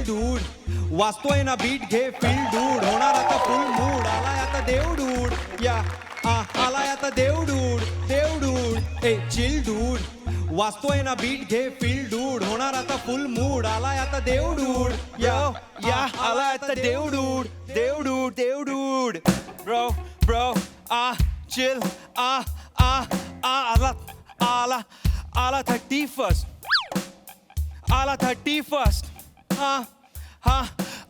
Dude वाचतोय ना bit घे फील डूड होणार आता फुल मूड आलाय आता देव डूड या आलाय आता देव डूड ए चिल डूड वाचतोय ना बीट घे फील डूड होणार आता फुल मूड आलाय आता देव डूड या आलाय आता देव डूड ब्रो चिल आला 31st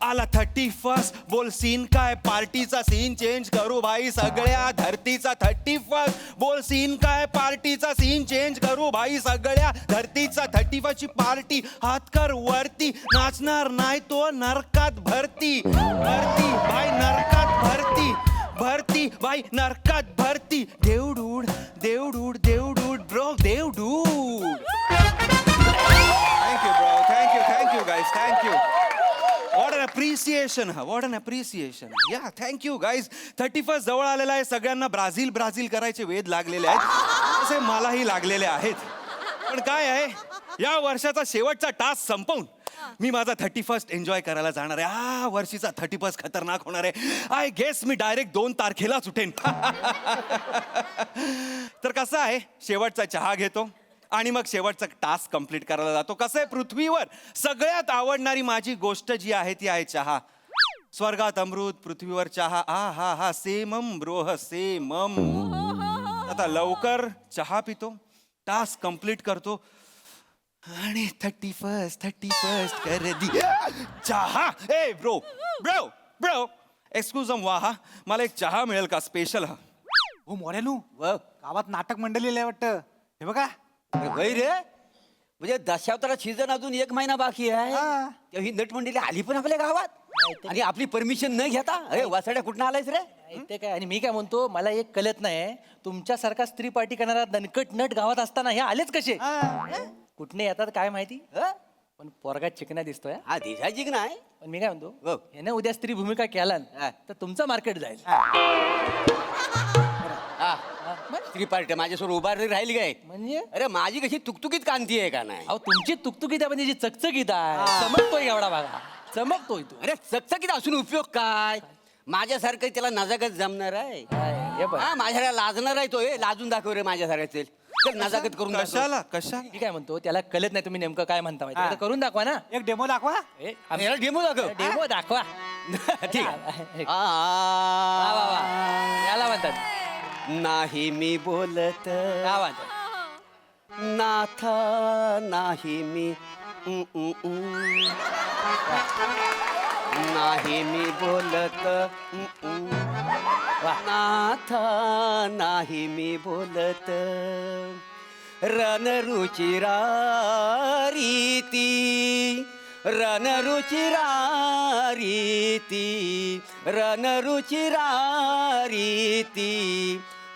आला 31st बोल सीन काय पार्टीचा सीन चेंज करू भाई सगळ्या धरतीचा 31st बोल सीन काय पार्टीचा सीन चेंज करू भाई सगळ्या धरतीचा 31st ची पार्टी हात कर वरती नाचणार नाही तो नरकात भरती भाई नरकात भरती भाई नरकात भरती देवडूड bro देवडूड Thank you guys. Thank you. What an appreciation. Yeah, thank you guys. 31st जवळ आलेला आहे सगळ्यांना ब्राझील करायचे वेध लागलेले आहेत तसे मलाही लागलेले आहेत पण काय आहे या वर्षाचा शेवटचा टास्क संपवून मी माझा 31st एन्जॉय करायला जाणार आहे हा वर्षीचा 31st खतरनाक होणार आहे आय गेस मी डायरेक्ट 2 तारखेलाच उठेन तर कसं आहे शेवटचा चहा घेतो आणि मग शेवटचा टास्क कंप्लीट करायला जातो कसं आहे पृथ्वीवर सगळ्यात आवडणारी माझी गोष्ट जी आहे ती आहे चहा स्वर्गात अमृत पृथ्वीवर चहा हा सेमम ब्रोह सेमम आता लवकर चहा पितो टास्क कंप्लीट करतो आणि 31st कर दी चहा ए ब्रो एक्सक्यूज वाहा मला एक चहा मिळेल का स्पेशल हा हो मोऱ्यानू गावात नाटक मंडळी वाटतं हे बघा वय रे म्हणजे दशावतारा सीझन अजून 1 महिना बाकी आहे तेव्हा ही नटमंडळी आली पण आपल्या गावात आणि आपली परमिशन न घेता अरे वासाड्या कुठं आलायस रे ते काय आणि मी काय म्हणतो मला एक कळत नाही तुमच्यासारखा स्त्री पार्टी करणारा दणकट नट गावात असताना हे आलेच कसे कुठने येतात काय माहिती पण पोरगा चिकना दिसतोय हा दिसायची की नाही पण मी काय म्हणतो हो. याने उद्या स्त्री भूमिका केला तर तुमचं मार्केट जाईल स्त्री पार्टी माझ्यासमोर उभा राहिली काय म्हणजे अरे माझी कशी तुकतुकीत कांती आहे का नाही अहो तुमची तुकतुकीत आहे पण त्याची चकचकीत आहे चमकतोय एवढा बघा चमकतोय तू अरे चकचकीत असून उपयोग काय माझ्यासारखं त्याला नजाकत जमणार आहे हे बघ हा माझ्याला लाजणार आहे तो लाजून दाखव रे माझ्यासारखं चल नजाकत करून दाखव. कशा मी काय म्हणतो त्याला कळत नाही तुम्ही नेमकं काय म्हणता माहिती आहे. आता करून दाखवा ना एक डेमो दाखवा याला डेमो दाखव डेमो दाखवा ठीक आहे वा, वा, वा. याला म्हणतात नाही मी बोलत काय म्हणतात नाथा नाही मी नाही मी बोलत नाथा नाही मी बोलत रणरुचिरा रीती रणरुचिरा रीती रणरुचिरा रीती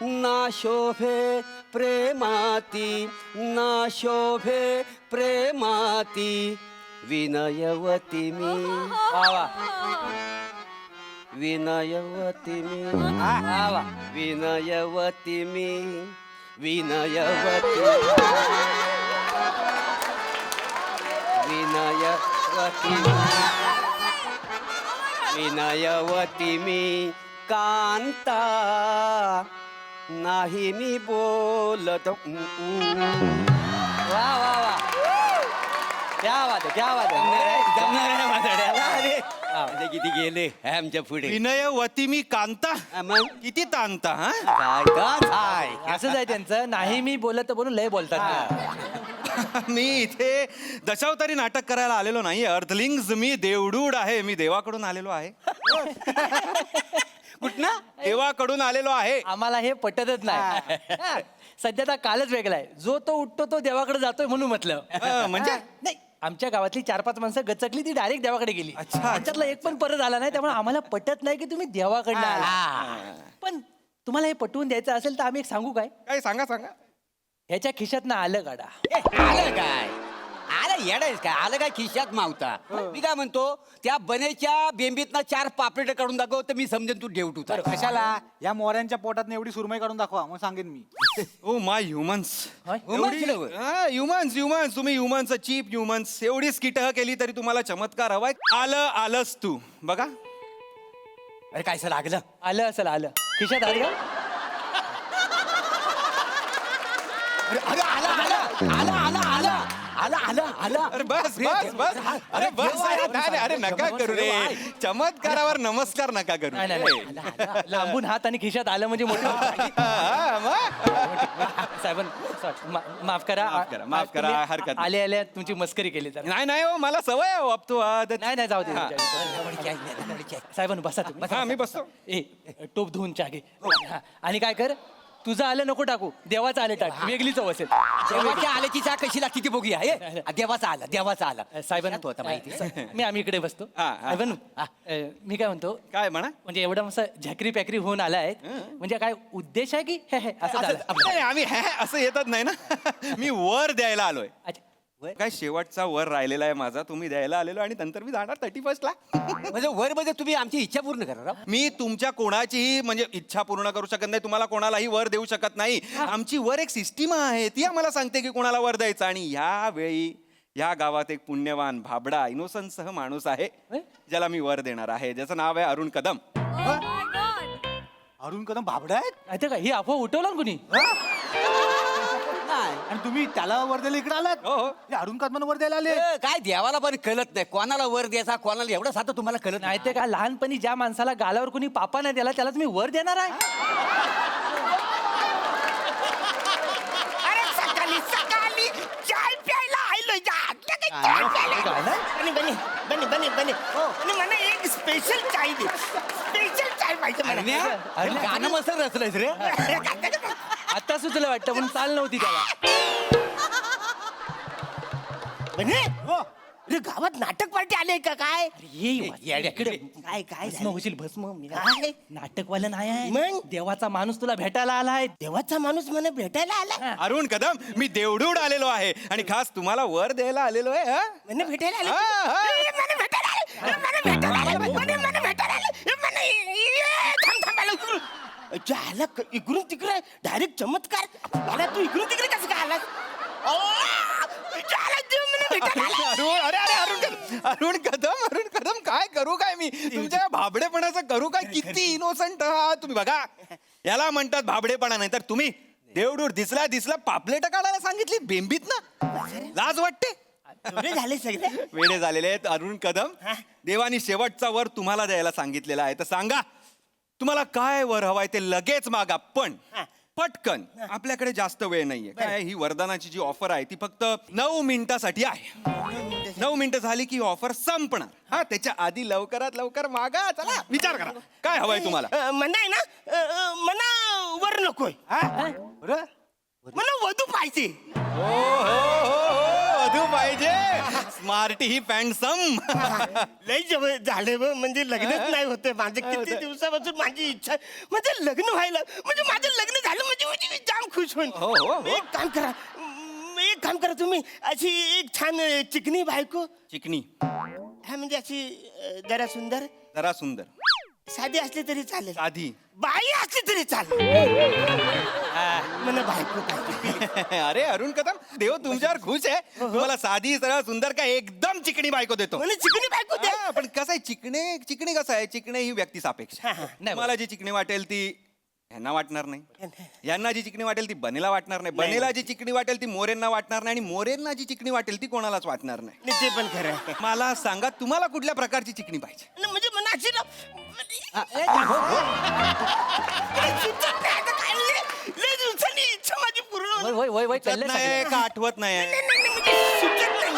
ना शोभे प्रेमाती ना शोभे प्रेमाती विनयवती मी वा विनयवती मी वा विनयवती मी विनयवती विनयवती विनयवती मी कांता नाही मी बोलत वा वा वा क्या बात है क्या बात है जमणार आहे माझ्याला अरे म्हणजे किती गेले आमच्या पुढे विनयवती मी कांता मग किती तांता हा काय का काय असंच आहे त्यांचं नाही मी बोलत बोलून लय बोलतात मी इथे दशावतारी नाटक करायला आलेलो नाही अर्थलिंग्स मी देवडूड आहे मी देवाकडून आलेलो आहे कुठनं देवाकडून आलेलो आहे आम्हाला हे पटतच नाही सध्या तर कालच वेगळा आहे जो तो उठतो तो देवाकडे जातोय म्हणून म्हटलं म्हणजे नाही आमच्या गावातली 4-5 माणसं गचकली ती डायरेक्ट देवाकडे गेली अच्छा. त्याच्यातला एक पण परत आला नाही त्यामुळे आम्हाला पटत नाही की तुम्ही देवाकडनं आला पण तुम्हाला हे पटवून द्यायचं असेल तर आम्ही एक सांगू काय काय सांगा ह्याच्या खिशातनं आलं काढा आलं काय आलं येडायच काय आलं काय खिशात मावता मी काय म्हणतो त्या बनेच्या बेंबीतनं 4 पापलेट काढून दाखव तर मी समजेन तू डेवटूचा कशाला या मोऱ्यांच्या पोटात एवढी सुरमई काढून दाखवा मग सांगेन मी. ओ माय ह्युमन्स ह्युमन्स तुम्ही ह्युमन्स चीप ह्युमन्स एवढी स्किटह केली तरी तुम्हाला चमत्कार हवाय. आलंच तू बघा. अरे काय लागलं आलं असेल आलं खिशात आलं का? अरे आला आला आला आला आला आला आला आला अरे बस अरे बस अरे नका करू रे. चमत्कारावर नमस्कार नका करू. नाही, नाही, नाही. लांबून हात आणि खिशात आलं म्हणजे मोठं हा, मग? साहेबां माफ माफ करा, तुम्ही हरकत नाही. आले आले तुमची मस्करी केली तर नाही हो मला सवय आहे वापतो नाही जाऊ दे हा. साहेबांनो बसा तुम्ही हा मी बसतो. ए टोप धुवून चहा घे हा, आणि काय कर तुझं आलं नको टाकू देवाचं आलं टाक वेगळी चव असेल देवाच्या आल्याची चहा कशी लागते ती बघूया हे देवाचा आला साहेबांनो आता माहिती मी आम्ही इकडे बसतो हा, हा. साहेबांनो मी काय म्हणतो काय म्हणा. म्हणजे एवढं असं झकरी पॅकरी होऊन आलाय म्हणजे काय उद्देश आहे की हे असं झालं नाही, आम्ही असं येतच नाही ना. मी वर द्यायला आलोय. अच्छा काय शेवटचा वर राहिलेला आहे माझा तुम्ही द्यायला आलेलो आणि नंतर मी जाणार 31 ला. म्हणजे वर मध्ये तुम्ही आमची इच्छा पूर्ण करा राव. मी तुमच्या कोणाचीही म्हणजे इच्छा पूर्ण करू शकत नाही. तुम्हाला कोणालाही वर देऊ शकत नाही. आमची वर एक सिस्टीम आहे ती आम्हाला सांगते की कोणाला वर द्यायचं. आणि यावेळी या गावात एक पुण्यवान भाबडा इनोसन्स सह माणूस आहे ज्याला मी वर देणार आहे. ज्याचं नाव आहे अरुण कदम. अरुण कदम भाबडा आहेत माहिती का ही अफवा उठवला ना कुणी नाही. आणि तुम्ही त्याला वर द्यायला इकडे आलात. हो, हो. हे अरुण कदमांना वर द्यायला आले. काय देवाला पण कळत नाही कोणाला वर द्यायचा कोणाला एवढं साधं तुम्हाला कळत नाही ते का लहानपणी ज्या माणसाला गालावर कुणी पापा नाही दिला त्याला तुम्ही वर देणार आहे अरे सकाळी सकाळी चाय प्यायला आलोय चाय प्यायला बने आणि मला एक स्पेशल चाय दे स्पेशल चाय पाहिजे मला. गाणं मस्त रचलंयस रे. आता सुचलं वाटतं पण चाल नव्हती त्याला बने अरे गावात नाटक पार्टी आले का काय? इकडे काय काय भस्म होशील भस्म मी काय? नाटकवालं नाही आहे मग? देवाचा माणूस तुला भेटायला आलाय देवाचा माणूस मला भेटायला आला अरुण कदम मी देवडूड आलेलो आहे आणि खास तुम्हाला वर द्यायला आलेलो आहे. हा? मला भेटायला आला हा, हा. मला भेटायला आला मला भेटायला आला मला भेटायला आला थांब इकडून तिकडे डायरेक्ट चमत्कार मला तू इकडून तिकडे कसं काय आलास अरुण कदम काय करू काय मी तुमच्या भाबडेपणाचं करू काय. किती इनोसंट आहात तुम्ही. बघा याला म्हणतात भाबडेपणा. नाही तर तुम्ही देवडूड दिसला पापलेट काढायला सांगितली बेंबीत ना. लाज वाटते. एवढे झाले सगळे वेडे झालेले आहेत अरुण कदम. देवानी शेवटचा वर तुम्हाला द्यायला सांगितलेला आहे तर सांगा तुम्हाला काय वर हवाय ते लगेच मागा. पण पटकन आपल्याकडे जास्त वेळ नाहीये. काय ही वरदानाची जी ऑफर आहे ती फक्त 9 मिनिटासाठी आहे. 9 मिनिटं झाली की ऑफर संपणार. हा त्याच्या आधी लवकरात लवकर मागा. चला विचार करा काय हवंय तुम्हाला. म्हणा आहे ना मना वर नकोय बरं मला वधू पाहिजे. वधू पाहिजे. स्मार्ट ही पॅन्डसम. लय जवळ झाले म्हणजे लग्नच नाही होते माझं. किती दिवसापासून माझी इच्छा म्हणजे लग्न व्हायला म्हणजे माझं लग्न झालं म्हणजे मी जाम खुश होईल. एक काम करा तुम्ही अशी एक छान चिकनी बायको. चिकनी हा म्हणजे अशी जरा सुंदर जरा सुंदर साधी असली तरी चालेल साधी बाई असली तरी चालेल मला बायको पाहिजे. अरे अरुण कदम देव तुमच्यावर खुश आहे. तुम्हाला साधी सरळ सुंदर का एकदम चिकणी बायको देतो. मला चिकनी बायको दे. हा, पण कसं आहे चिकणे कसं आहे. चिकणे ही व्यक्ती सापेक्ष. मला जी चिकणी वाटेल ती ह्यांना वाटणार नाही. यांना जी चिकणी वाटेल ती बनेला वाटणार नाही. बनेला जी चिकणी वाटेल ती मोरेंना वाटणार नाही. आणि मोरेंना जी चिकणी वाटेल ती कोणालाच वाटणार नाही. नाही, ते पण खरं आहे. मला सांगा तुम्हाला कुठल्या प्रकारची चिकणी पाहिजे. नाही, म्हणजे मला अशी ना लय दिवसांनी इच्छा माझी पूर्ण होईल. वय सुचत नाही का आठवत नाही. म्हणजे सुचत नाही.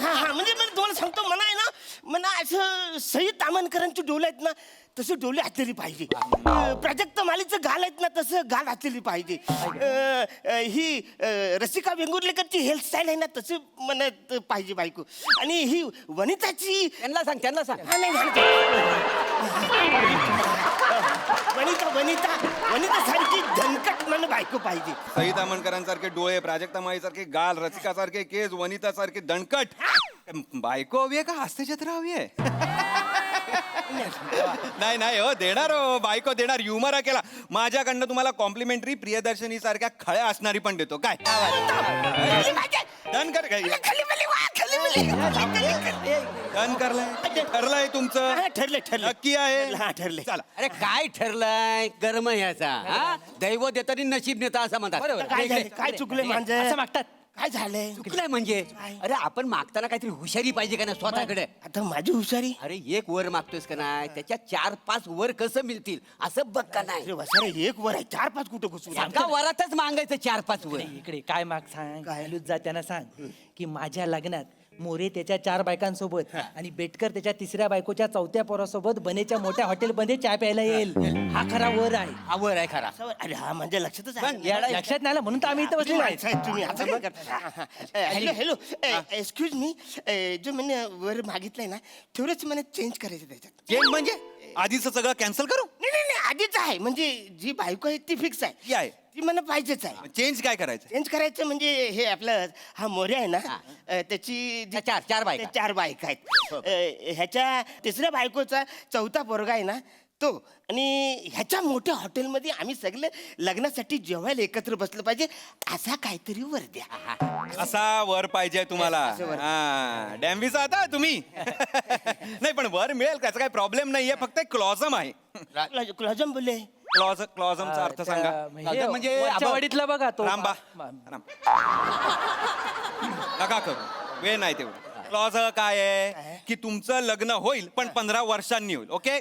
हा म्हणजे मी तुम्हाला सांगतो मला आहे ना मला असं सई तामणकरांची डोळे आहेत ना तसे डोळे असलेली पाहिजे. प्राजक्त मालीचं गाल आहेत ना तसं गाल असलेली पाहिजे. ही रसिका वेंगुर्लेकरची हेअरस्टाईल आहे ना तसे म्हणत पाहिजे बायको. आणि ही वनिताची त्यांना सांग हा, नाही, वनिता वनिता वनिता सारखी धनकट मन बायको पाहिजे. सई तामणकरांसारखे डोळे, प्राजक्ता माळीसारखे गाल, रसिकासारखे केस, वनितासारखे दणकट बायको हवी आहे का हास्यचित्र हवी आहे? नाही नाही हो, देणार हो बायको देणार. ह्युमर केला माझ्याकडनं तुम्हाला कॉम्प्लिमेंटरी प्रियदर्शनी सारख्या खळ्या असणारी पण देतो. काय डन कर काय खाली बली वा, खाली बली. डन करलंय ठरलंय तुमचं? हा, ठरलंय, ठरलंय. नक्की आहे? हा, ठरलंय. चला. अरे काय ठरलंय गरम ह्याचा हा दैव देतानी नशीब नेता असं म्हणतात. काय झालं? काय चुकलंय माझं? असं मागतात. काय झालंय? चुकलंय म्हणजे अरे आपण मागताना काहीतरी हुशारी पाहिजे का ना स्वतःकडे. आता माझी हुशारी. अरे एक वर मागतोयस का नाही त्याच्या 4-5 वर कसं मिळतील असं बघ का नाही. अरे वसारे एक वर आहे 4-5 कुठं घुसू? एका वरातच मागायचं 4-5 वर. इकडे काय माग सांग काय? हलूच जा त्यांना सांग की माझ्या लग्नात मोरे त्याच्या 4 बायकांसोबत आणि बेटकर त्याच्या 3ऱ्या बायकोच्या 4थ्या पोरासोबत बनेच्या मोठ्या हॉटेलमध्ये चहा प्यायला येईल. हा खरा वर आहे. हा वर आहे खरा. अरे हा माझ्या लक्षातच पण आहे. येडा- लक्षात नाही आलं म्हणून तर आम्ही इथं बसलेलो आहे. साहेब तुम्ही असं काय करता? Hello hello excuse me. जो मैंने वर मागितलंय ना तेवढंच मला चेंज करायचं त्याच्यात. चेंज म्हणजे आधीचं सगळं कॅन्सल करू? नाही नाही नाही आधीच आहे म्हणजे जी बायको आहे ती फिक्स आहे. ती आहे. ती मला पाहिजेच आहे. चेंज काय करायचं? चेंज करायचं म्हणजे हे आपलं हा मोरे आहे ना त्याची जी- चार बायका. त्या 4 बायका आहेत. ह्याच्या 3ऱ्या बायकोचा 4था पोरगा आहे ना तो. आणि ह्याच्या मोठ्या हॉटेलमध्ये आम्ही सगळे लग्नासाठी जेवायला एकत्र बसलं पाहिजे असा काहीतरी वर द्या. असा वर पाहिजे तुम्हाला? हा डॅम्बीचा आता तुम्ही. नाही पण वर मिळेल त्याचा काही प्रॉब्लेम नाहीये, फक्त क्लॉझम आहे. क्लॉजम बोलले. क्लॉझमचा अर्थ सांगा. म्हणजे म्हणजे आपण- वाडीतला बघा तो राम नका करू, वेळ नाही तेवढं. क्लॉज काय आहे की तुमचं लग्न होईल पण 15 वर्षांनी होईल. ओके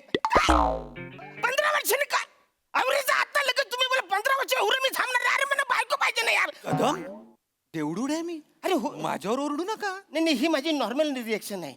15 वर्षांनी काय अवरेचा आता लगेच तुम्ही बोला 15 वर्ष एवढं मी थांबणार. अरे मला बायको पाहिजे ना यार. कदम तेवढूड आहे मी. अरे हो माझ्यावर ओरडू नका. नाही नाही ही माझी नॉर्मल रिएक्शन आहे.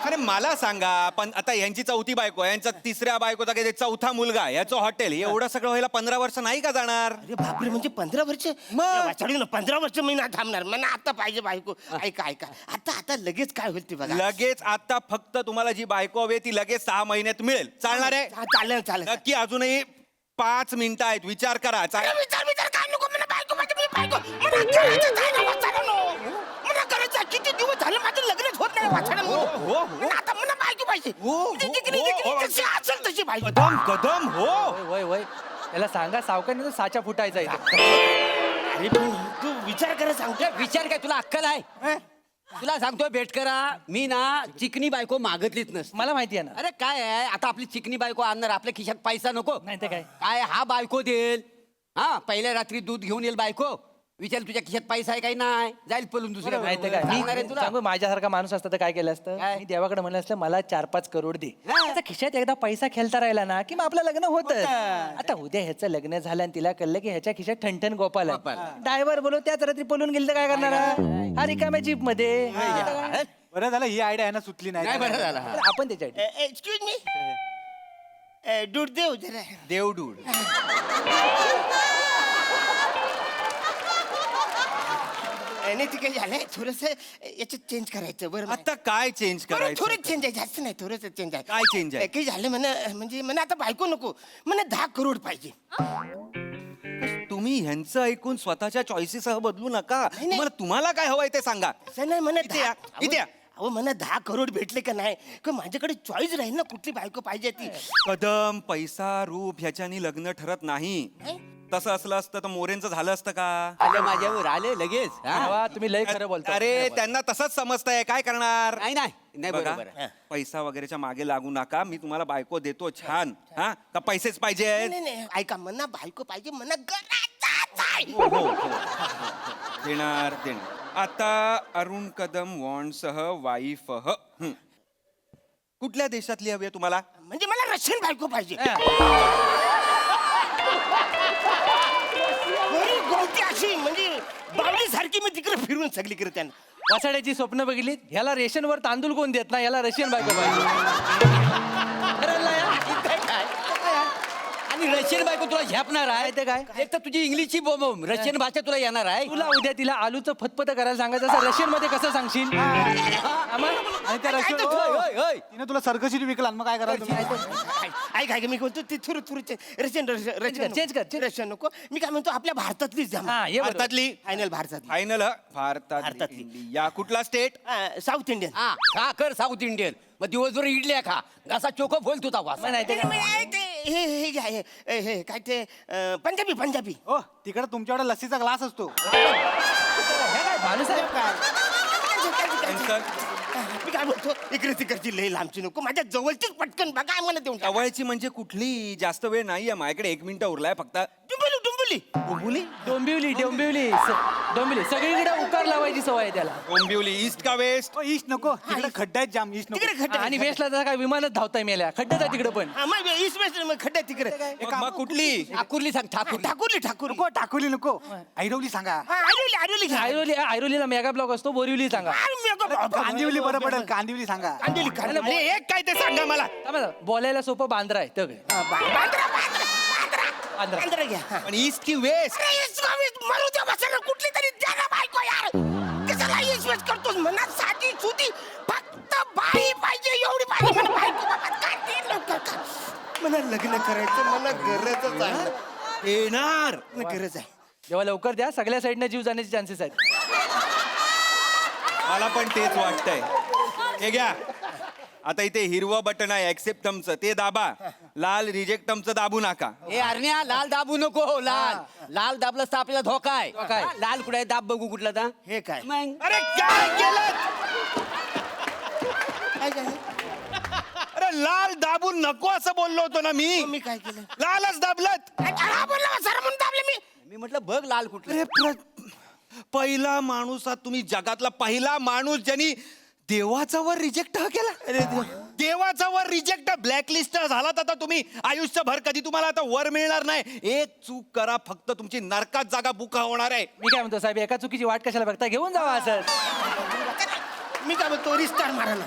अरे मला सांगा, पण आता यांची 4थी बायको आहे, यांचा 3ऱ्या बायकोचा काही 4था मुलगा आहे, याचं हॉटेल, एवढं सगळं व्हायला 15 वर्ष नाही का जाणार? अरे बापरे म्हणजे 15 वर्ष मग? वाचाडू ना 15 वर्ष मी ना थांबणार. मला आता पाहिजे बायको. ऐका ऐका आता आता लगेच काय होईल ते बघा. लगेच आता फक्त तुम्हाला जी बायको हवी आहे ती लगेच 6 महिन्यात मिळेल. चालणार आहे? हा, चालेल चालेल. नक्की अजूनही 5 मिनिटं आहेत, विचार करा. अरे विचार विचार काय नको मला बायको पाहिजे. मी बायको मला करायचं आहे ना वाचाडू. मला करायचं आहे. किती दिवस झाले माझं लग्नच होत नाही वाचाडू. आता मला बायको पाहिजे. ती जिकरी जशी असेल तशी पाहिजे. कदम कदम हो. वय वय त्याला सांगा सावकाने तो साचा फुटायचा इथे. अरे पण तू विचार करा सांगतो. विचार काय तुला अक्कल आहे? तुला सांगतोय भेट करा मी ना चिकनी बायको मागतलीच नसते. मला माहिती आहे ना. अरे काय आहे आता आपली चिकनी बायको आणणार आपल्या खिशात पैसा नको. नाही तर काय. काय हा बायको देईल. हा पहिल्या रात्री दूध घेऊन येईल बायको. विचार तुझ्या खिशात पैसा आहे काही नाही जाईल पळून दुसऱ्या नाही तर काय. सांगणार आहे मी तुला. सांगू माझ्यासारखा माणूस असता तर काय केलं असतं? काय? मी देवाकडे म्हणलं असतं मला 4-5 करोड दे. हा. त्याचा खिशात एकदा पैसा खेळता राहिला ना की मग आपलं लग्न होतं. आता उद्या ह्याचं लग्न झालं आणि तिला कळलं की ह्याच्या खिशात ठणठण गोपाल आहे. गोपाल. ड्रायव्हर बोलव त्याच रात्री पळून गेलं तर काय करणार हा रिकाम्या जीप मध्ये. बरं झालं ही आयडिया आहे ना सुचली नाही नाही. बरं झालं हा. आपण त्याच्या एक्सक्यूज मी दूध देऊ जरा. देवडूड. नाही ते काही झालंय थोडस याच्यात चेंज करायचं बरं. आता काय चेंज करायचं? थोडं चेंज आहे जास्त नाही थोडंच चेंज आहे. काय change आहे? काही झालं म्हणा म्हणजे मला आता बायको नको मला 10 करोड पाहिजे. तुम्ही ह्यांचं ऐकून स्वतःच्या चॉईसेससह बदलू नका. नाही. तुम्हाला काय हवंय ते सांगा. असं नाही म्हणा इथे या, इथे या. अहो मला 10 करोड भेटले का नाही का माझ्याकडे चॉईस राहील ना कुठली बायको पाहिजे ती. कदम पैसा रूप ह्याच्यानी लग्न ठरत नाही. तसं असलं असतं तर मोरेंचं झालं असतं का? आले माझ्यावर आले लगेच हा? तुम्ही लय खरं बोलता. अरे त्यांना तसंच समजतंय, काय करणार? नाही नाही नाही बघा, बरोबर आहे. पैसा वगैरेच्या मागे लागू नका. मी तुम्हाला बायको देतो छान. हा का पैसेच पाहिजे? नाही नाही ऐका मना बायको पाहिजे मना गरजच आहे. देणार देणार. आता अरुण कदम वॉन्डसह वाईफ कुठल्या देशातली हवी आहे तुम्हाला? म्हणजे मला रशियन बायको पाहिजे. गोरी गोमटी अशी म्हणजे बावली सारखी मी तिकडे फिरून सगळीकडे त्यांना वसाड्याची स्वप्न बघितली ह्याला रेशनवर तांदूळ कोण देत ना याला रशियन बायको पाहिजे. ठरवलं या? आणि रशियन बायको तुला झेपणार आहे ते काय? एक तर तुझी इंग्लिशची रशियन भाषा तुला येणार आहे. तुला उद्या तिला आलूचं फतफत करायला सांगायचं असं रशियन मध्ये कसं सांगशील? आणि त्या रशियन होय, होय. तिने तुला सर्कशीट विकला मग काय करायचं ऐक ऐक मी म्हणतो ते थुरू थुरू रशियन रशियन change कर. रशियन नको. मी काय म्हणतो आपल्या भारतातलीच द्या हा ये बरोबर. भारतातली फायनल भारतातली फायनल भारतातली भारतातली. इंडिया कुठला स्टेट? साऊथ इंडियन हा खा कर साऊथ इंडियन मग दिवसभर इडल्या खा घसा चोख बोल तुझा वास. मग नाही ते काय? हे घ्या हे काय ते पंजाबी पंजाबी हो तिकडे तुमच्याकडे लस्सीचा ग्लास असतो. माणूस आहे काय? Cancel. मी काय म्हणतो इकडे तिकडची लई लांबची नको माझ्या जवळचीच पटकन बघा मला देऊन टाका. जवळची म्हणजे कुठली? जास्त वेळ नाहीये माझ्याकडे, 1 मिनिट उरलाय फक्त. डुंबुली डुंबुली डोंबिवली डोंबिवली डोंबिवली डोंबिवली सगळीकडे उकार लावायची सवय आहे त्याला. डोंबिवली ईस्ट का वेस्ट? ईस्ट नको तिकडे खड्डा आहेत जाम ईस्ट नको. तिकडे खड्डे आणि वेस्टला तर काय विमानच धावताय मेल्या खड्ड्यात आहे तिकडे पण. हा मग ईस्ट वेस्ट मग खड्डे तिकडे मग कुठली? ठाकूरली सांग ठाकूर ठाकूरली ठाकूर नको टाकोली नको ऐरवली सांगा. आरोली आरोली घ्या आयरोलीला मेगा ब्लॉक असतो बोरिवली सांगा. कांदिवली बरं पडेल कांदिवली सांगा. कांदिवली अरे एक काय ते सांगा मला. थांबा, बोलायला सोपं बांद्रा आहे तगडे. बांद्रा बांद्रा घ्या हा. पण ईस्ट की वेस्ट? अरे ईस्ट का वेस्ट मारू द्या बसायला कुठली तरी द्या ना बायको यार कशाला ईस्ट वेस्ट करतोस मनात साधी सुधी फक्त बाई पाहिजे एवढी पाहिजे मला बायको बाबा काय ते लवकर कर. मला लग्न करायचं मला गरजच आहे येणार. मला गरज आहे जेव्हा लवकर द्या सगळ्या साईडने जीव जाण्याचे चान्सेस आहेत. मला पण तेच वाटतंय. हे घ्या आता इथे हिरवं बटन आहे ऍक्सेप्ट टमचं, ते दाबा. लाल रिजेक्ट टमचं दाबू नका. ए अरण्या लाल दाबू नको लाल लाल दाबलंस तर आपल्याला धोका आहे. धोका आहे. हा, लाल कुठे आहे दाब बघू कुठला ता हे काय मग अरे काय केलं? काय झालं अरे लाल दाबू नको असं बोललो होतो ना मी. मी काय केलं लालच दाबलत. हा बोलला सर म्हणून दाबले मी मी म्हटलं बघ लाल कुठलं. अरे पहिला माणूस आहात तुम्ही, जगातला पहिला माणूस ज्यांनी देवाचा वर रिजेक्ट केला. अरे देवाचा वर रिजेक्ट ब्लॅकलिस्ट झालात आता तुम्ही आयुष्यभर. कधी तुम्हाला आता वर मिळणार नाही. एक चूक करा फक्त तुमची नरकात जागा बुका होणार आहे. मी काय म्हणतो साहेब एका चुकीची वाट कशाला बघता घेऊन जावा असं. मी काय म्हणतो रिस्टार्ट मारा ना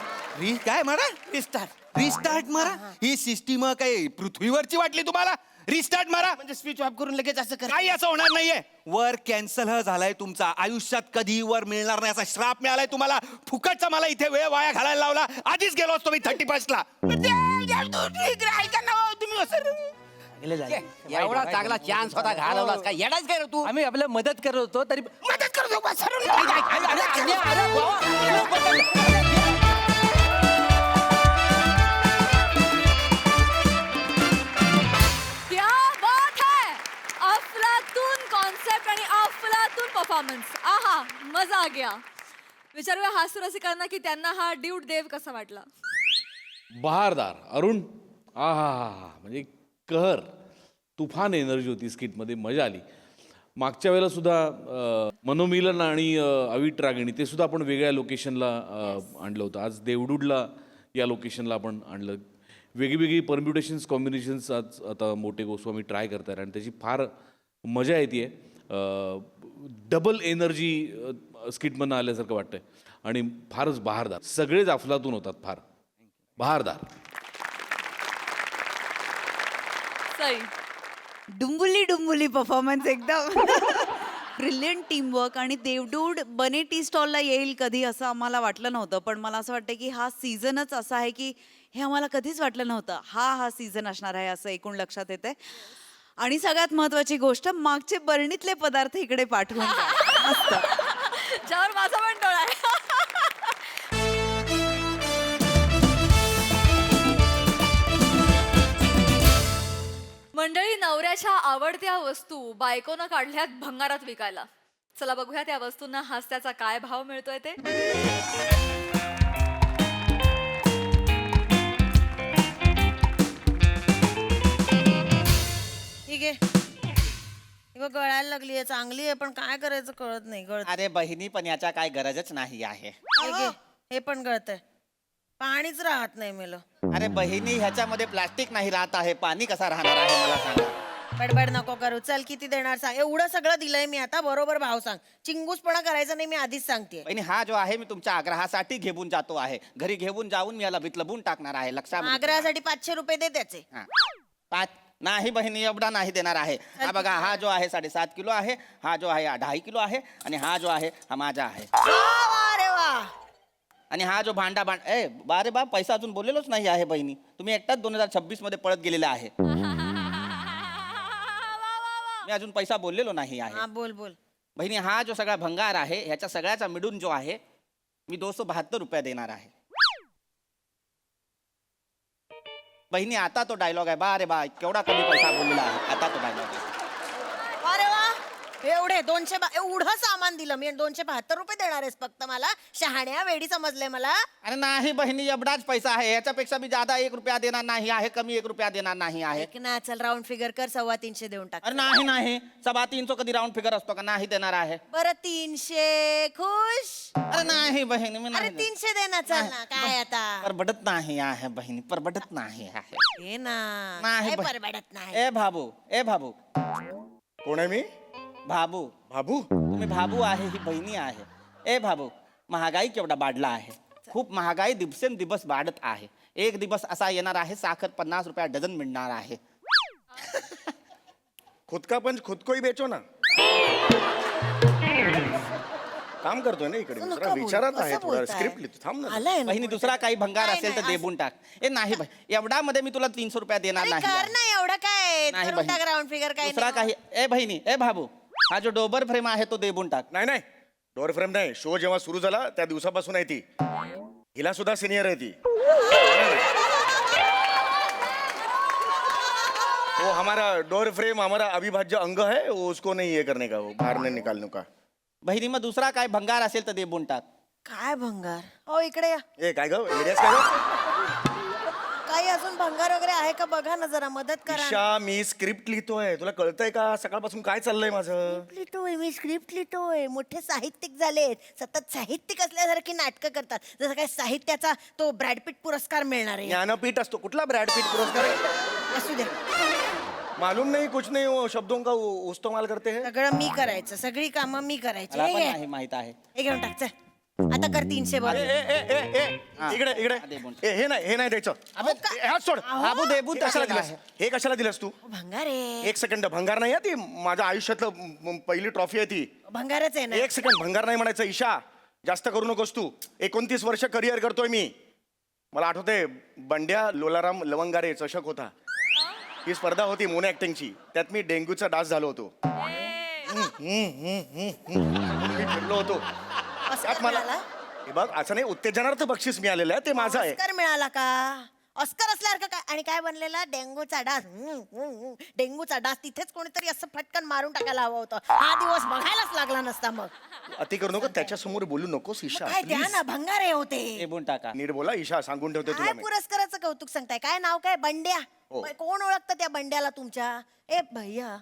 काय मारा? रिस्टार्ट रिस्टार्ट मारा. ही सिस्टीम काय पृथ्वीवरची वाटली तुम्हाला? रिस्टार्ट मारा म्हणजे स्विच ऑफ करून लगेच असं कर काही असं होणार नाहीये. वर कॅन्सल झालाय तुमचा. आयुष्यात कधी वर मिळणार नाही असा श्राप मिळालाय तुम्हाला. फुकटचा मला इथे वेळ वाया घालायला लावला. आधीच गेलो असतो मी 31 ला. ऐका ना हो, तुम्ही असं एवढा चांगला चान्स होता घालवलास काय येडाच काय रे तू. आम्ही आपल्या मदत करत होतो तरी मदत करतो बा, सर अरे, अरे, बाबा. क्या बात है अफलातून कॉन्सेप्ट आणि अफलातून परफॉर्मन्स. आहा मजा आ गया. विचारूया हास्य रसिकांना की त्यांना हा ड्यूट देव कसा वाटला. बहारदार अरुण म्हणजे कहर तुफान एनर्जी होती स्किटमध्ये, मजा आली. मागच्या वेळेला सुद्धा मनोमिलन आणि अविट रागिणी ते सुद्धा आपण वेगळ्या लोकेशनला आणलं होतं. आज देवडूडला या लोकेशनला आपण आणलं. वेगळी परम्युटेशन्स कॉम्बिनेशन्स आज आता मोठे गोस्वामी ट्राय करत आहेत आणि त्याची फार मजा येते. डबल एनर्जी स्किटमधनं आल्यासारखं वाटतंय आणि फारच बहारदार. सगळेच अफलातून होतात, फार बहारदार. सई डुंबुली डुंबुली परफॉर्मन्स एकदम ब्रिलियंट टीमवर्क. आणि देवडूड बने टी स्टॉलला येईल कधी असं आम्हाला वाटलं नव्हतं. पण मला असं वाटतं की हा सीझनच असा आहे की हे आम्हाला कधीच वाटलं नव्हतं हा सीझन असणार आहे असं एकूण लक्षात येते. आणि सगळ्यात महत्वाची गोष्ट मागचे बरणीतले पदार्थ इकडे पाठवून द्या. मस्त. ज्यावर माझा पण डोळा आहे. मंडळी नवऱ्याच्या आवडत्या वस्तू बायकोनं काढल्यात भंगारात विकायला. चला बघूया त्या वस्तूंना हास्याचा काय भाव मिळतोय ते. ठीक आहे ही बघ गळायला लागली आहे चांगली आहे पण काय करायचं कळत नाही गळत. अरे बहिणी पण याच्या काय गरजच नाही आहे. हे घे, हे पण गळतंय पाणीच राहत नाही मेलं. अरे बहिणी ह्याच्यामध्ये प्लास्टिक नाही राहत आहे, पाणी कसा राहणार आहे मला सांगा. बडबड नको करू. चल किती देणार सांग. एवढं सगळं दिलंय मी आता, बरोबर भाव सांग. चिंगूसपणा करायचा नाही, मी आधीच सांगते. वहिनी हा जो आहे मी तुमच्या आग्रहासाठी घेऊन जातो आहे. घरी घेऊन जाऊन मी याला बितलबून टाकणार आहे. लक्षात आग्रहासाठी 500 रुपये दे त्याचे. पाच नाही बहिणी एवढा नाही देणार आहे. हा बघा हा जो आहे 7.5 किलो आहे, हा जो आहे 2.5 किलो आहे आणि हा जो आहे हा माझा आहे. वा वा रे वा. आणि हा जो भांडा बारे बा पैसा अजून बोललेलोच नाही आहे बहिणी. तुम्ही एकटाच 2026 मध्ये पळत गेलेला आहे. मी अजून पैसा बोललेलो नाही आहे. हा बोल बोल. बहिणी हा जो सगळा भंगार आहे ह्याच्या सगळ्याचा मिळून जो आहे मी 272 रुपये देणार आहे. बहिणी आता तो डायलॉग आहे. बा रे बा केवढा कमी पैसा बोललेला आहे. आता तो डायलॉग आहे. अरे वा. एवढे 200 एवढं सामान दिलं मी आणि 272 रुपये देणार आहेस फक्त मला? शहाण्या वेडी समजले मला. अरे नाही बहिणी एवढाच पैसा आहे. याच्यापेक्षा मी ज्यादा 1 रुपया देणार नाही आहे. कमी 1 रुपया देणार नाही आहे. ऐक ना, चल राऊंड फिगर कर, 325 देऊन टाक. अरे नाही नाही 325 कधी राऊंड फिगर असतो का? नाही देणार आहे. बरं 300 खुश. अरे नाही बहिणी मी अरे नाही 300 दे ना. चल ना, काय आता? परबडत नाही आहे बहिणी. परबडत नाही आहे. हे ना. नाही काय बहिणी. परवडत नाही. ए भाबू कोण आहे मी? भाबू बाबू. तुम्ही भाबू आहे ही बहिणी आहे. ए भाबू महागाई केवढा वाढला आहे. खूप महागाई दिवसेंदिवस वाढत आहे. एक दिवस असा येणार आहे साखर 50 रुपया डझन मिळणार आहे. खुद का पंच खुद को ही बेचो ना. काम करतोय ना इकडे. नका जरा बोलू. विचारात कसं आहे थोडा. बोलताय? स्क्रिप्ट लिहितो. थांब ना. आलंय ना बहिणी कुठे? दुसरा काही भंगार नाही, असेल तर नाही, देबून टाक. ए नाही बाई एवढा मध्ये मी तुला 300 रुपया देणार अरे नाही कर आहे. ना, एवढं काय नाही करून टाक बहिणी. Round figure. काय दुसरा काही ए बहिणी ए भाबू हा जो डोबर फ्रेम आहे तो देबून टाक. नाही नाही डोअर फ्रेम नाही. शो जेव्हा सुरू झाला त्या दिवसापासून आहे ती. हिला सुद्धा सिनियर आहे ती. वो हमारा डोर फ्रेम हमारा अविभाज्य अंग है. वो उसको नहीं ये करने का, वो बाहर नहीं निकालने का. बहिणी मग दुसरा काय भंगार असेल तर देबून टाक. काय भंगार? हो इकडे या. ए काय ग एरियास काय ग? काही अजून भंगार वगैरे आहे का बघा ना, जरा मदत करा. ईशा मी स्क्रिप्ट लिहितोय. तुला कळतंय का सकाळपासून काय चाललंय माझं? लिहितोय मी, स्क्रिप्ट लिहितोय. मोठे साहित्यिक झालेत, सतत साहित्यिक असल्यासारखी नाटकं करतात. जसं काय साहित्याचा तो ब्रॅडपीट पुरस्कार मिळणार आहे. ज्ञानपीठ असतो. कुठला ब्रॅडपीठ पुरस्कार आहे? असू दे. मालूम नहीं कुछ नहीं. वो शब्दों का इस्तेमाल करते हैं. सगळं मी करायचं, सगळी कामं मी करायची. मला हे पण घे. नाही माहित आहे. हे घेऊन टाक. चल आता कर 300 ए, बरं. ए, ए, ए, ए, इकडे इकडे. ए, हे नाही द्यायचं. ए, हात सोड. बाबू देबून हे कशाला टाकलेला दिलंस? आहे. हे कशाला दिलंस तू? भंगार आहे. एक सेकंड. भंगार नाही आहे ती. माझ्या आयुष्यातलं पहिली ट्रॉफी आहे ती. भंगारच आहे ना. एक सेकंड. भंगार नाही म्हणायचं. ईशा जास्त करू नकोस तू. 29 वर्ष करिअर करतोय मी. मला आठवते बंड्या लोलाराम लवंगारे चषक होता. ही स्पर्धा होती मोनो ऍक्टिंगची. त्यात मी डेंग्यूचा डास झालो होतो. मी फिरलो होतो. ऑस्कर त्यात मला मिळाला? हे बघ असं नाही उत्तेजनार्थ बक्षीस मिळालेलं आहे. ते माझं आहे. ऑस्कर मिळाला का? ऑस्कर असल्यासारखं काय? आणि काय बनलेला? डेंगूचा डास. डेंगूचा डास. तिथेच कोणीतरी असं फटकन मारून टाकायला हवं होतं. हा दिवस बघायलाच लागला नसता मग. अति करू नको. त्याच्यासमोर बोलू नकोस ईशा. काय द्या please. ना, भंगार आहे होते. देबून टाका. नीट बोला ईशा. सांगून ठेवते काय तुला मी. पुरस्काराचं कौतुक सांगताय? काय नाव काय? बंड्या. हो. कोण ओळखतं त्या बंड्याला तुमच्या? ए भैया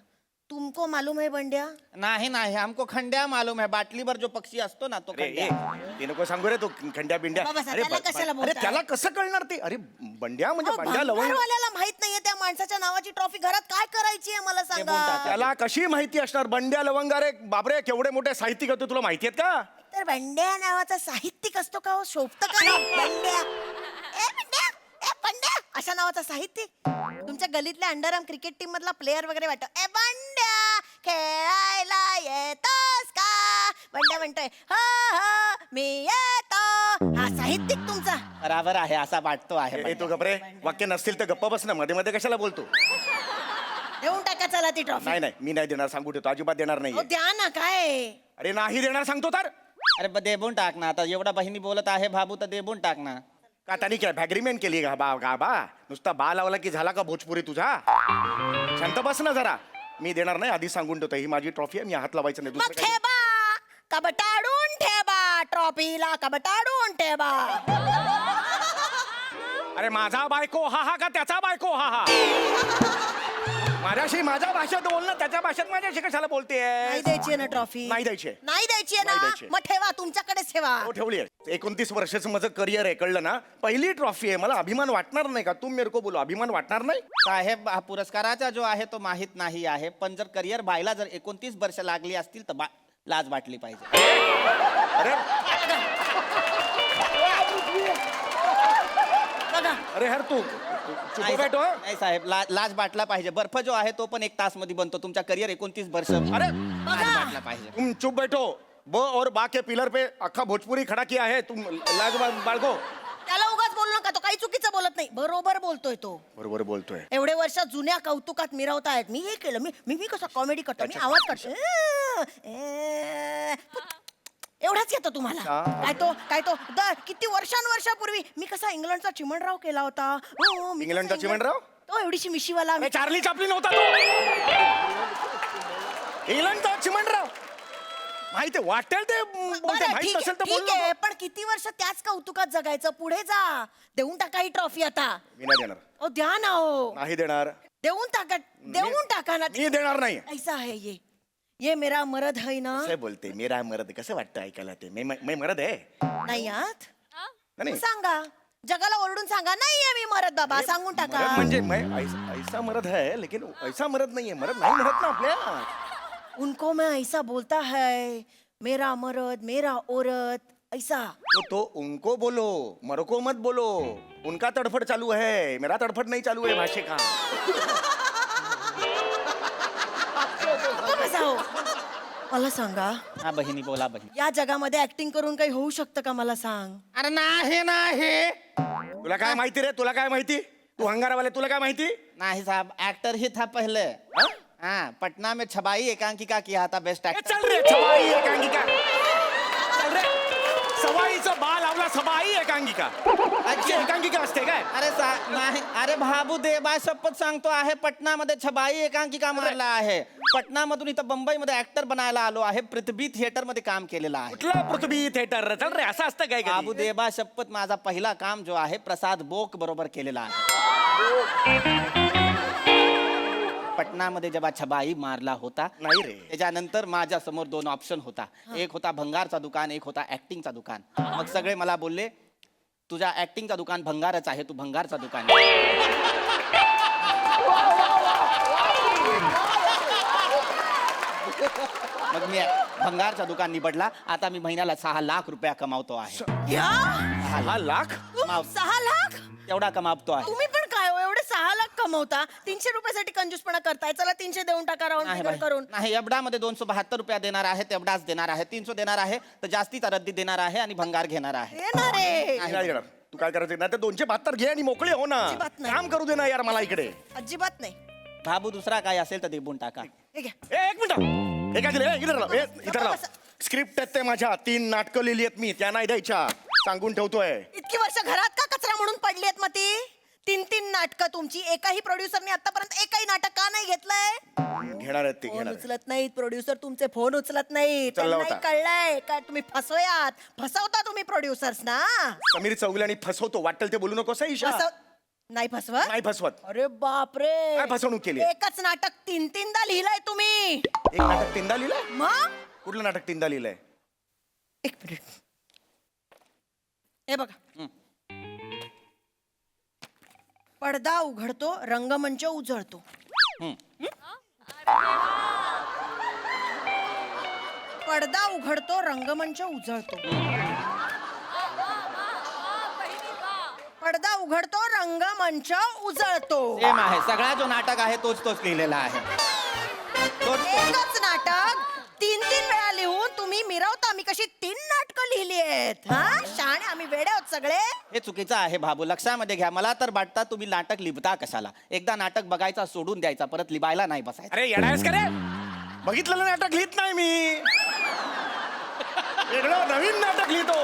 तुमको मालूम है बंड्या? नाही नाही हमको खंड्या मालूम है. बाटलीवर जो पक्षी असतो ना तो अरे खंड्या. ते नको सांगू रे. तो खंड्या बिंड्या. बाबा, त्याला कशाला अरे बोलताय? त्याला कसं कळणार ते? अरे बंड्या म्हणजे अहो, बंड्या लवंग. भंगारवाल्याला माहित नाहीये त्या माणसाच्या नावाची ट्रॉफी घरात काय करायची आहे मला बोलतात. सांगा. त्याला कशी माहिती असणार? बंड्या लवंगा रे बापरे केवढे मोठे साहित्यिक होते. तुला माहिती आहेत का? तर बंड्या नावाचा साहित्यिक असतो का हो? शोभतं का नाव बंड्या? ए बंड्या, ए बंड्या अशा नावाचा साहित्यिक? तुमच्या गलीतल्या अंडरआर्म क्रिकेट टीम मधला प्लेअर वगैरे वाटतो. ए बंड्या खेळायला येतोस का? बंड्या म्हणतोय हो हो मी येतो. हा साहित्यिक तुमचा? बराबर आहे असा वाटतो आहे. ए तू गपरे. वाक्य नसतील तर गप्प बस ना. मध्ये मध्ये कशाला बोलतो? देऊन टाका चला ती ट्रॉफी. नाही नाही मी नाही देणार. सांगू ठेवतो. अजिबात देणार अहो, नाही. द्या ना. काय अरे नाही देणार सांगतो तर. अरे देबून टाक ना. आता एवढा बहिणी बोलत आहे भाबू तर देबून टाक ना. का त्यांनी काय भॅग्रीमेंट केली का? बा नुसता बा लावला की झाला का भोजपुरी तुझा? शांत बस ना जरा. मी देणार नाही. आधी सांगून ठेवतो. ही माझी ट्रॉफी आहे. मी हात लावायचं नाही. मग दुसरं काही. ठेवा. कबटाडून ठेवा ट्रॉफीला. कबटाडून ठेवा. अरे माझा बायको हा हा का त्याचा बायको हा हा? माझ्याशी माझ्या भाषेत बोल ना. त्याच्या भाषेत माझ्याशी कशाला बोलतेय? नाही द्यायची आहे ना ट्रॉफी? नाही द्यायची. नाही द्यायची आहे नाही ना? द्यायची. मग ठेवा. तुमच्याकडेच ठेवा. हो ठेवली आहे. 29 वर्षाचं माझं करिअर आहे, कळलं ना? पहिली ट्रॉफी आहे, मला अभिमान वाटणार नाही का? तुम मेरे को बोलो, अभिमान वाटणार नाही? साहेब हा पुरस्काराचा जो आहे तो माहीत नाही आहे, पण जर करिअर व्हायला जर 29 वर्ष लागली असतील तर लाज वाटली पाहिजे. अरे अरे यार तू चुप नाही बैठो. नाही साहेब, लाज वाटला पाहिजे. बर्फ जो आहे तो पण 1 तास मध्ये बनतो. तुमचा करिअर 29 वर्ष अरे लाज वाटला पाहिजे. तुम चुप बैठो. ब और बा के पिलर पे अख्खा भोजपुरी खड़ा किया है, तुम लाज बाळगो. त्याला उगाच बोलू नका, तो काही चुकीचं बोलत नाही, बरोबर बोलतोय तो. बरोबर बोलतोय. एवढे वर्ष जुन्या कौतुकात मिरवतायत. मी हे केलं, मी कसं कॉमेडी करतो, मी आवाज करतो. एवढाच येतो तुम्हाला. काय तो किती वर्षांवर्षापूर्वी मी कसा इंग्लंडचा चिमणराव केला होता. हो, मी कसा इंग्लंडचा चिमणराव? तो एवढीशी मिशीवाला. अरे चार्ली चापलिन होता तो. इंग्लंडचा चिमणराव माहिती वाटेल ते बोलते, बरं, माहित ठीक नसेल तर आहे, बोल ठीक आहे, नको. पण किती वर्ष त्याच कौतुकात जगायचं. पुढे जा, देऊन टाका ही ट्रॉफी आता. मी नाही देणार. ओ द्या ना हो, नाही देणार. देऊन टाका ना. मी देणार नाही. ऐसा है ये मेरा मरद है ना. कसं बोलते मेरा मर्द, कसं वाटतं ऐकायला ते? मैं मर्द आहे. नाही आहात. नाही. मग सांगा, जगाला ओरडून सांगा, नाहीये मी मरद बाबा, सांगून टाका. मर्द म्हणजे मैं ऐसा मर्द है, लेकिन ऐसा मर्द नहीं है. मर्द नहीं म्हणत ना आपल्या. उनको मैं ऐसा बोलता है, मेरा मरद मेरा औरत ऐसा. तो उनको बोलो, मरो को मत बोलो. उनका तड़फड़ चालू है, मेरा तड़फड़ नहीं चालू है भाषे का. बसा हो. मला सांगा, हा बहिणी बोला बहिणी. या जगामध्ये ऍक्टिंग करून काही होऊ शकतं का? मला सांग. अरे नाही. तुला काय माहिती रे? तुला काय माहिती? तू हंगारावाले, तुला काय माहिती? नहीं साहब, एक्टर ही था पहले. हाँ, पटना में छबाई एकांकिका किया था बेस्ट ए, एक्टर. चल रे छबाई एकांकिका. चल रे. सवाईचं बाल आवला सबाई एकांकिका. अच्छी एकांकिका असते काय? नाही, अरे भाबू देवा शपथ सांगतो आहे, पटनामध्ये छबाई एकांकिका मारला आहे. पटनामधून इथं मुंबईमध्ये ऍक्टर बनायला आलो आहे. पृथ्वी थिएटर मध्ये काम केलेलं आहे. कुठलं पृथ्वी थिएटर? चल रे, असं असतं काय? बाबू देवा शपथ, माझा पहिला काम जो आहे प्रसाद बोक बरोबर केलेला आहे. पटनामध्ये जेव्हा छबाई मारला होता, नाही रे. त्याच्यानंतर माझ्या समोर 2 ऑप्शन होता. एक होता भंगारचा दुकान, एक होता ऍक्टिंगचा दुकान. मग सगळे मला बोलले, तुझ्या ऍक्टिंगचा दुकान भंगारच आहे, तू भंगारचा दुकान. मग मी भंगारचा दुकान निवडला. आता मी महिन्याला 6 लाख रुपया कमावतो आहे. 6 लाख? 6 लाख तेवढा कमावतो आहे. तुम्ही पण काय हो, एवढे 6 लाख कमवता, 300 रुपयासाठी कंजूसपणा करताय. चला 300 देऊन टाका, राऊंड नाही फिगर बाई. करून. नाही, एवढामध्ये 272 रुपया देणार आहे, तेवढाच देणार आहे. 300 देणार आहे तर जास्तीचा रद्दी देणार आहे आणि भंगार घेणार आहे. येणार रे. नाही घेणार. तू काय करायचं? नाही तर 272 घे आणि मोकळे हो ना. अजिबात नाही. काम करू दे ना यार मला इकडे. अजिबात नाही. बाबू दुसरा काय असेल तर देऊन टाका. हे घ्या. ए, एक मिनिट. हे काय दिलं? इधर लाव. इधर लाव. स्क्रिप्ट आहेत ते माझ्या 3 नाटकं लिहिली आहेत मी, त्या नाही द्यायच्या, सांगून ठेवतोय. इतकी वर्ष घरात का कचरा म्हणून पडली आहेत मग ती? 3 नाटकं तुमची. एकाही प्रोड्युसरने आतापर्यंत एकही नाटक का नाही घेतलंय? घेणार आहेत ते, फोन घेणार आहेत. उचलत नाहीत प्रोड्युसर, तुमचे फोन उचलत नाहीत. उचलला त्यांनाही होता. कळलंय काय तुम्ही फसवता तुम्ही प्रोड्युसर्स ना. समीर चौगुले फसवतो, वाटेल ते बोलू नकोस हं, ईशा. नाही फसवत. नाही फसवत. अरे बापरे, काय फसवणूक केली? एकच नाटक 3-3दा लिहिलंय तुम्ही. एक नाटक 3दा लिहिलंय? मग कुठलं नाटक 3दा लिहिलंय? एक मिनिट, हे बघा. पडदा उघडतो, रंगमंच उजळतो. पडदा उघडतो, रंगमंच उजळतो. पडदा उघडतो, रंगमंच उजळतो. सेम आहे, सगळा जो नाटक आहे तोच लिहिलेला आहे. एकच नाटक 3-3 वेळा लिहून तुम्ही मिरवता. मी कशी 3 नाटकं लिहिली आहेत? हा, शहाणे आम्ही वेडे आहोत सगळे. हे चुकीचं आहे बाबू, लक्षामध्ये घ्या. मला तर वाटतं तुम्ही नाटक लिहिता कशाला? एकदा नाटक बघायचा सोडून द्यायचा, परत लिहायला नाही बसायचं. अरे येडायस का रे? बघितलेलं नाटक लिहित नाही मी, वेगळं नवीन नाटक लिहितो.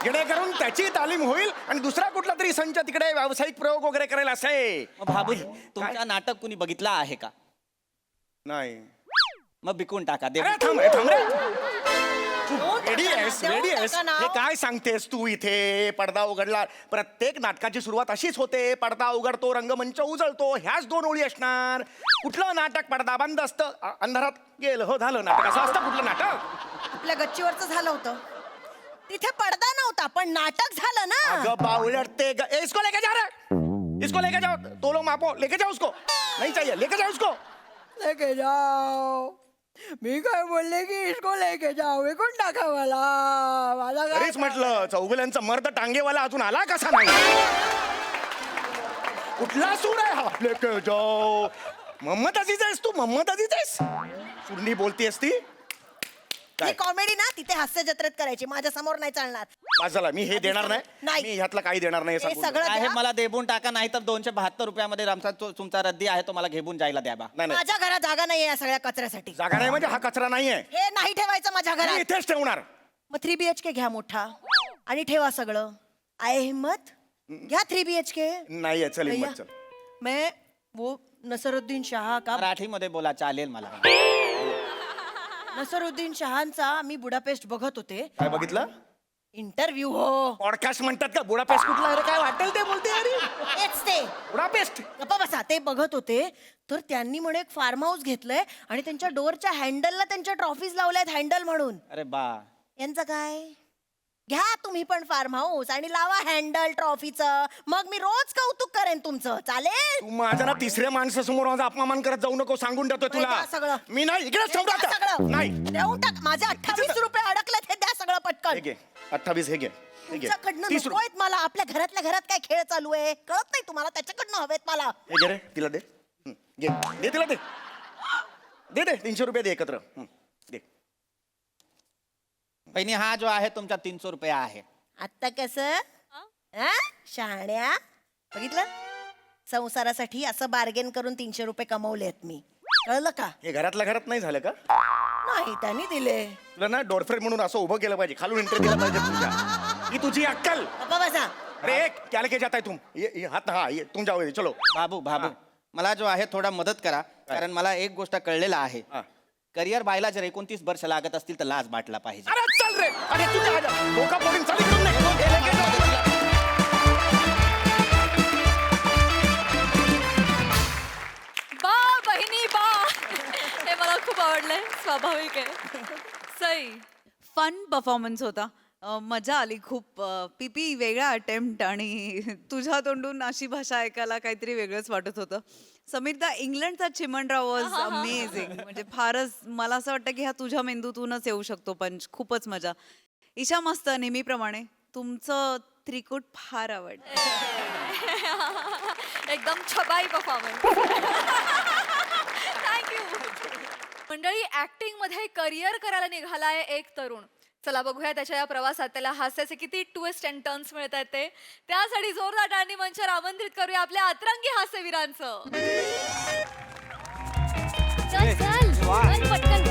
जेणेकरून त्याची तालीम होईल आणि दुसरा कुठला तरी संच तिकडे व्यावसायिक प्रयोग वगैरे करेल असे. मग बाबू, तुमचा नाटक कुणी बघितला आहे का? नाही. मग विकून टाका. दे. अरे थांब रे, थांब रे. रेडी टाका ना, आहेस? देऊन रेडी आहेस? टाका ना. हे काय सांगतेस तू इथे? पडदा उघडला. प्रत्येक नाटकाची सुरुवात अशीच होते, पडदा उघडतो, रंगमंच उजळतो. ह्याच 2 ओळी असणार. कुठलं नाटक पडदा बंद असतं, अंधारात गेलं हो झालं नाटक, असं असतं कुठलं नाटक? आपल्या गच्चीवरचं झालं होतं तिथे पडदा नव्हता पण नाटक झालं ना. अगं बावळटते इसको लेके जा रहे इसको लेके जाओ तो लोग मापो लेके जाओ उसको नहीं चाहिए लेके जाओ उसको लेके जाओ. मी काय बोलले की इसको लेके जाओ विकून टाका मला. माझा काय तरीच म्हटलं चौगुल्यांचा मर्द टांगेवाला अजून आला कसा नाही. कुठला सूर आहे हा लेके जाओ. मोहम्मद अजीज आहेस तू मोहम्मद अजीज आहेस सुरणी बोलतीयस ती ही काय कॉमेडी ना तिथे हास्य जत्रेत करायची माझ्या समोर नाही चालणार. आज झाला मी हे देणार नाही नाही. मी ह्यातलं काही देणार नाही हे हे सांगून सगळं ठेव. आहे द्या. मला देबून टाका नाही तर 272 रुपयामध्ये आमचा तुमचा रद्दी आहे तो मला घेऊन जायला द्या बा. नाही नाही माझ्या घरात जागा नाहीये या सगळ्या कचऱ्यासाठी. जागा नाही म्हणजे हा कचरा नाहीये हे नाही ठेवायचं माझ्या मी घरात. इथेच ठेवणार. मग 3 BHK घ्या मोठा आणि ठेवा सगळं. आहे हिम्मत घ्या 3 BHK. नाहीये चल भैया, हिम्मत चल. मैं वो नसरुद्दीन शाह का मराठीमध्ये बोला चालेल मला. नसरुद्दीन शहांचा मी बुडापेस्ट बघत होते. काय बघितलं इंटरव्ह्यू हो. पॉडकास्ट म्हणतात का बुडापेस्ट कुठला अरे काय वाटेल ते बोलते अरे तेच ते बुडापेस्ट गप्पा बसा. ते बघत होते तर त्यांनी म्हणे एक फार्म हाऊस घेतलंय आणि त्यांच्या डोअरच्या हँडलला त्यांच्या ट्रॉफीज लावल्यात हँडल म्हणून. अरे बा यांचं काय घ्या तुम्ही पण फार्म हाऊस आणि लावा हँडल ट्रॉफीचं. मग मी रोज कौतुक करेन तुमचं. चालेल. तू माझ्या ना तिसऱ्या माणसासमोर माझा अपमान करत जाऊ नको सांगून ठेवतो द्या तुला सगळं. मी नाही इकडेच हे द्या ठेवतो आता. सगळं. नाही देऊन टाक. माझे 28 रुपये अडकलेत. हे द्या सगळं हे पटकन. घे 28 हे घे हे घे तुमच्याकडनं 30 नको आहेत मला. आपल्या घरातल्या घरात काय खेळ चालू आहे कळत नाही तुम्हाला. त्याच्याकडनं हवेत मला. हे घे रे तिला दे घे दे तिला दे दे दे 300 रुपये दे एकत्र दे. बहिणी हा जो आहे तुमचा 300 रुपये आहे. आता कसं शहाण्या बघितलं संसारासाठी असं बार्गेन करून 300 रुपये कमवलेत मी. कळलं का. हे घरातल्या घरात नाही झालं का नाही त्यांनी दिले. तुला ना डॉडफ्रेड म्हणून असं उभं केलं पाहिजे खालून एंट्री दिला पाहिजे तुझ्या ही तुझी अक्कल. गप्पा बसा. अरे एक क्या लेके जाता है तुम ये हाथ हा ये तुम जाओ चलो बाबू बाबू मला जो आहे थोडा मदत करा कारण मला एक गोष्ट कळलेला आहे. हा. करिअर बायला जर 29 वर्ष लागत असतील तर लाज बाटला पाहिजे. अरे चल रे अरे तुझ्या डोका फोडून चाल इकडून नाही. हे लेके जाओ. बा बहिणी बा हे मला खूप आवडलंय. स्वाभाविक आहे. सई फन परफॉर्मन्स होता. मजा आली खूप. पीपी वेगळा अटेम्प्ट आणि तुझ्या तोंडून अशी भाषा ऐकायला काहीतरी वेगळंच वाटत होतं. समीरदा इंग्लंडचा चिमणराव वॉज अमेझिंग. म्हणजे फारच मला असं वाटतं की हा तुझ्या मेंदूतूनच येऊ शकतो पंच. खूपच मजा. ईशा मस्त नेहमीप्रमाणे. तुमचं त्रिकूट फार आवडतं. एकदम छबाई परफॉर्मन्स. थँक्यू. मंडळी ऍक्टिंग मध्ये करिअर करायला निघालाय एक तरुण. चला बघूया त्याच्या या प्रवासात त्याला हास्याचे किती ट्विस्ट अँड टर्न्स मिळत आहेत ते. त्यासाठी जोरदार टाळणी मंचावर आमंत्रित करूया आपल्या अतरंगी हास्यवीरांचं. चल चल चल पटकन.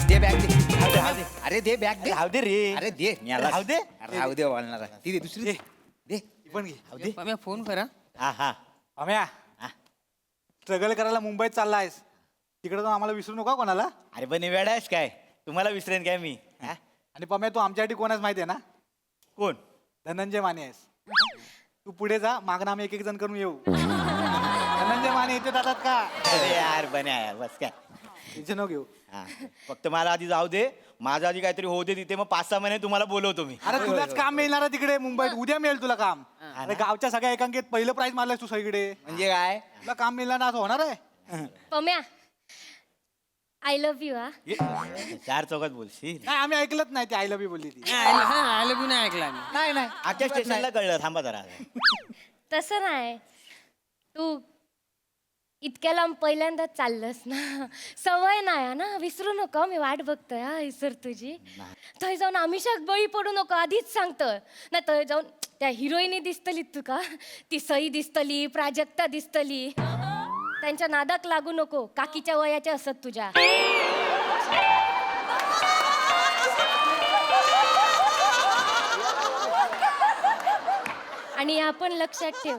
दे बॅग दे. अरे दे बॅग दे. राहू दे रे. अरे दे राहू दे. राहू दे बोलणार ती दे दुसरी दे. दे पण घे. पम्या फोन करा. हा हा पम्या स्ट्रगल करायला मुंबईत चाललायस तिकडे तो आम्हाला विसरू नका कोणाला. अरे पण वेळ आहेस काय तुम्हाला विसरेन काय मी. हा? आणि पम्या तू आमच्यासाठी कोणाच माहिती आहे ना. कोण धनंजय माने आहेस. तू पुढे जा मागणं आम्ही एक जण करून येऊ. धनंजय माने इथे जातात का. अरे यार बन्या यार बस काय टेन्शन नको घेऊ. हा. फक्त मला आधी जाऊ दे माझं आधी काहीतरी होऊ दे तिथे मग 5-6 महिने तुम्हाला बोलवतो मी. अरे तुलाच काम मिळणार आहे तिकडे मुंबईत. उद्या मिळेल तुला काम. अरे गावच्या सगळ्या एकांकित पहिलं प्राइज मारलंयस तू सगळीकडे. म्हणजे काय तुला काम मिळणार ना असं होणार आहे. Pamya I love you. हा 4 चौकात बोलशील. नाही आम्ही ऐकलंच नाही ती आय लव्ह यू बोलली ती. आय लव्ह यू नाही ऐकला मी. नाही नाही आजच्या स्टेशनला कळलं थांबा जरा. तसं नाही. तू इतक्या लांब पहिल्यांदाच चाललंस ना. सवय नाही ना. विसरू नको. मी वाट बघतोय हा इसर तुझी. थंय जाऊन आमिषाक बळी पडू नको आधीच सांगतोय. नाही तर जाऊन त्या हिरोईनी दिसतली तुका. ती सई दिसतली प्राजक्ता दिसतली. त्यांच्या नादाक लागू नको. काकीच्या वयाच्या असत तुझ्या. आणि आपण लक्षात ठेव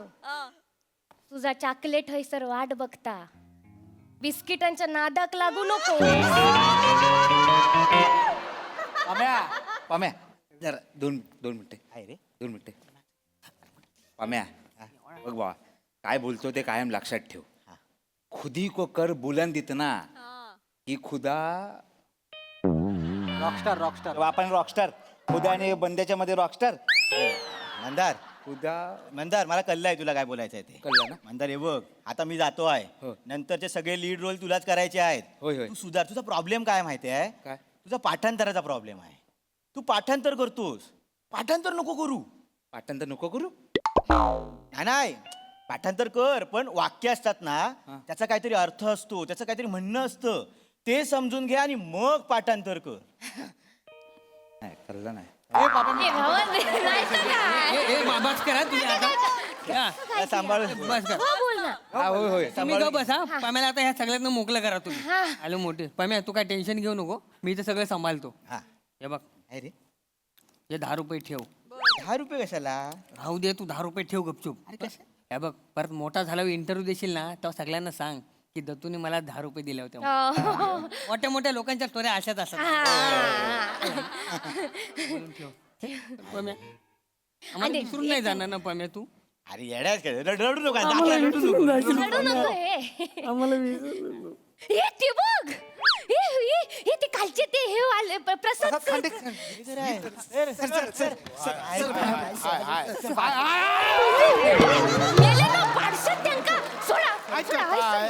तुझा चॉकलेट हयसर वाट बघता. बिस्किटांच्या नादाक लागू नको. पम्या जरा दोन मिनिटं आहे रे 2 मिनिटं. पम्या बघ बा काय बोलतो ते कायम लक्षात ठेव. खुदी को कर बुलंद इतना ही खुदा रॉकस्टार रॉकस्टार आपण रॉकस्टार खुदा आणि बंद्याच्या मध्ये रॉकस्टार मंदार खुदा मंदार मला कळलं आहे तुला काय बोलायचं आहे ते कळलं ना? मंदार हे बघ आता मी जातो आहे हो. नंतरचे सगळे लीड रोल तुलाच करायचे आहेत होय, होय. तू सुधार तुझा प्रॉब्लेम काय माहिती आहे काय? तुझा पाठांतराचा प्रॉब्लेम आहे तू पाठांतर करतोस पाठांतर नको करू पाठांतर नको करू नाही पाठांतर कर पण वाक्य असतात ना त्याचा काहीतरी अर्थ असतो त्याचं काहीतरी म्हणणं असतं ते समजून घे आणि मग पाठांतर कर नाही कळलं नाही हे भावन, नाही तर काय? बाबाच करा तुम्ही आता सांभाळ बस कर हो, बोल ना. होय होय तुम्ही का बसा पम्याला आता ह्या सगळ्यांना मोकळं करा तुम्ही हा. आलो मोठे पम्या तू काय टेन्शन घेऊ नको मी इथं सगळं सांभाळतो हा हे बघ अरे हे 10 रुपये ठेव 10 रुपये कशाला राहू दे तू 10 रुपये ठेव गपचूप हे बग परत मोठा झाल्यावर इंटरव्ह्यू देशील ना तेव्हा सगळ्यांना सांग की दत्तूने मला 10 रुपये दिले होते म्हणून. हो. मोठ्या मोठ्या लोकांच्या स्टोऱ्या अशाच असतात हा. पम्या आम्हाला विसरून नाही जाणार ना पम्या तू अरे येड्याच काय रडू नका दाखला रडू नको. रडू नको हे. हे ते बघ हे ते कालचे ते हे वाले प्रसाद मेले ना पाडशात त्यांका सोडा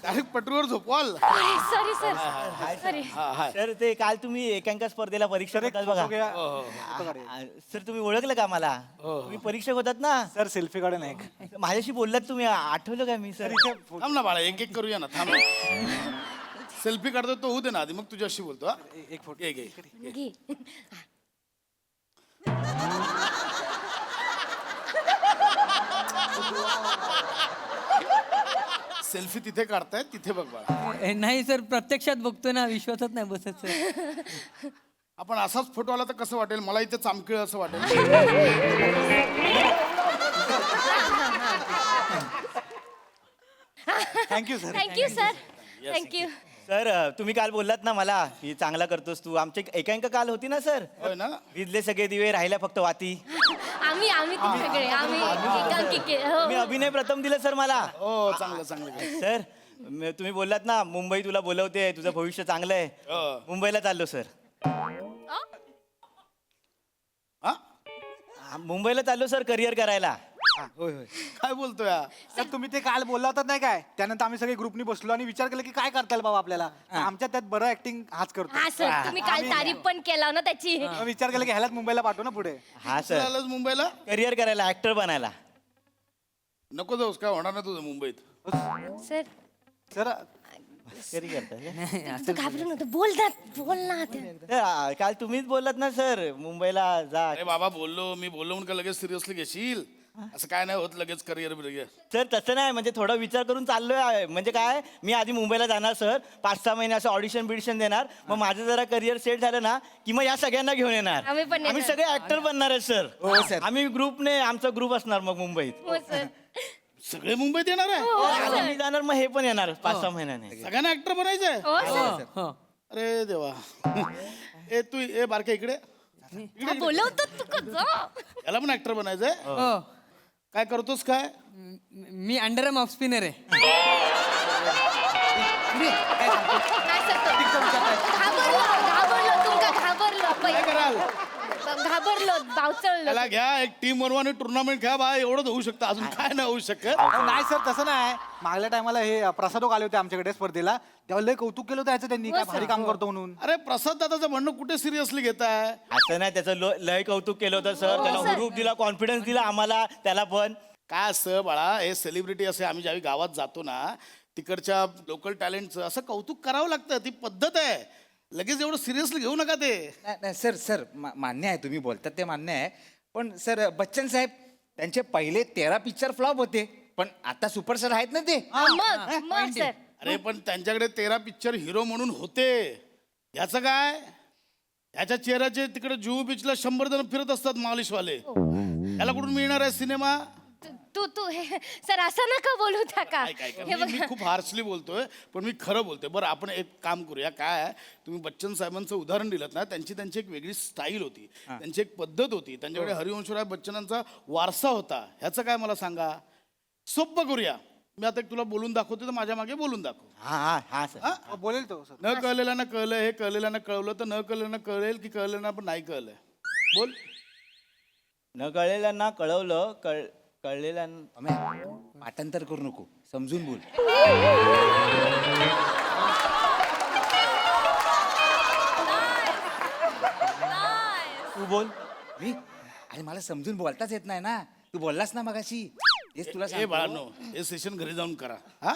डायरेक्ट पटरीवर झोपवाल सॉरी सर सॉरी सर ते काल तुम्ही एकांका स्पर्धेला परीक्षा होतात बघा सर तुम्ही ओळखलं का मला तुम्ही परीक्षक होतात ना सर सेल्फी काढून एक माझ्याशी बोललात तुम्ही आठवलं का मी सर थांब ना बाळा एक एक करूया ना थांब सेल्फी काढतो तो होऊ दे ना आधी मग तुझ्याशी बोलतो हा? एक फोटो एक एक घे सेल्फी तिथे काढतायत तिथे बघ बाळा नाही सर प्रत्यक्षात बघतोय ना विश्वासात नाही बसत सर आपण असाच फोटो आला तर कसं वाटेल मला इथे चामखीळ असं वाटेल thank you sir thank you sir thank you sir तुम्ही काल बोललात ना मला की चांगला करतोस तू आमची एकांका काल होती ना सर होय ना विजले सगळे दिवे राहिल्या फक्त वाती आम्ही तुम्ही सगळे आम्ही एकांकिके हो मी अभिनय प्रथम दिलं सर मला हो चांगलं चांगलं सर तुम्ही बोललात ना मुंबई तुला बोलवते तुझं भविष्य चांगलं आहे हो. मुंबईला चाललो सर हा मुंबईला चाललो सर करिअर करायला होय होय काय बोलतोय हा? सर तुम्ही ते काल बोलला होतात नाही काय त्यानंतर आम्ही सगळे ग्रुपनी बसलो आणि विचार केला की काय करता येईल बाबा आपल्याला आमच्या त्यात बरं ऍक्टिंग हाच करतो हा सर तुम्ही काल तारीफ पण केला ना त्याची मग विचार केला की ह्यालाच मुंबईला पाठवू ना पुढे हा चल सर आलास मुंबईला करिअर करायला ऍक्टर बनायला नको जाऊस काय होणार ना तुझं मुंबईत सर सर करी करता तू घाबरू नको बोल ना ते. काल तुम्हीच बोललात ना सर मुंबईला जा अरे बाबा मी बोललो म्हणून का लगेच सिरियसली घेशील असं काय नाही होत लगेच करिअर बिरिअर सर तसं नाही म्हणजे थोडा विचार करून चाललोय म्हणजे काय मी आधी मुंबईला जाणार सर 5-6 महिने असं ऑडिशन बिडिशन देणार मग माझं जरा करिअर सेट झालं ना की मग या सगळ्यांना घेऊन येणार आम्ही पण येणार. आम्ही सगळे ऍक्टर बनणार आहे सर हो, सर. आम्ही ग्रुपने आमचा ग्रुप असणार मग मुंबईत हो सर सगळे मुंबईत येणार आहे हो मी जाणार मग हे पण येणार 5-6 महिन्याने सगळ्यांना ऍक्टर बनायचंय हो सर हो अरे देवा ए तू ए बारके इकडे हा, बोलवतात तू कसं याला पण ऍक्टर बनायचंय हो काय करतोस काय मी अंडरआर्म ऑफ स्पिनर आहे नाही सर घाबरलो तुमका काय कराल घाबरलो बावचळलो त्याला घ्या एक टीम बनवा आणि टुर्नामेंट घ्या बा एवढंच होऊ शकतं अजून काय नाही होऊ शकत नाही सर तसं नाही मागल्या टायमाला हे प्रसादोक आले होते आमच्याकडे स्पर्धेला तेव्हा लय कौतुक केलं होतं ह्याचं त्यांनी काय भारी काम करतो म्हणून अरे प्रसाद दादाचं म्हणणं कुठे सिरियसली घेताय असं नाही त्याचं लय कौतुक केलं होतं सर त्याला हुरूप दिला कॉन्फिडन्स दिला आम्हाला त्याला पण काय असतं बाळा हे सेलिब्रिटी असे आम्ही ज्यावेळी गावात जातो ना तिकडच्या लोकल टॅलेंटचं असं कौतुक करावं लागतं ती पद्धत आहे लगेच एवढं सिरियसली घेऊ नका ते नाही सर सर मान्य आहे तुम्ही बोलतात ते मान्य आहे पण सर बच्चन साहेब त्यांचे पहिले 13 पिक्चर फ्लॉप होते पण आता सुपरस्टार आहेत ना ते मग सर अरे पण त्यांच्याकडे 13 पिक्चर हिरो म्हणून होते याचं काय ह्याच्या चेहऱ्याचे तिकडे जुहू बीचला 100 जण फिरत असतात मालिशवाले याला कुठून मिळणार आहे सिनेमा तू सर असं नका बोलू त्या का हे मी खूप हार्शली बोलतोय पण मी खरं बोलतोय बरं आपण एक काम करूया काय आहे, तुम्ही बच्चन साहेबांचं उदाहरण दिलं ना त्यांची एक वेगळी स्टाईल होती त्यांची एक पद्धत होती त्यांच्याकडे हरिवंशराय बच्चनांचा वारसा होता ह्याचं काय मला सांगा सोप्पं करूया मी आता एक तुला बोलून दाखवतो तर माझ्या मागे बोलून दाखव. हा सर. हा? बोलेल तो सर. न कळलेल्यानं कळलं, हे कळलेल्यानं कळवलं तर न कळलेल्यानं कळेल की कळलेल्यानं पण नाही कळलंय. बोल. न कळलेल्यांना कळवलं कळलेल्यांना पाठांतर करू नको, समजून बोल. तू बोल. मी अरे मला समजून बोलताच येत नाही ना. तू बोललास ना मगाशी, तेच तुला ए सांगतो. बाळांनो, हे सेशन घरी जाऊन करा. हा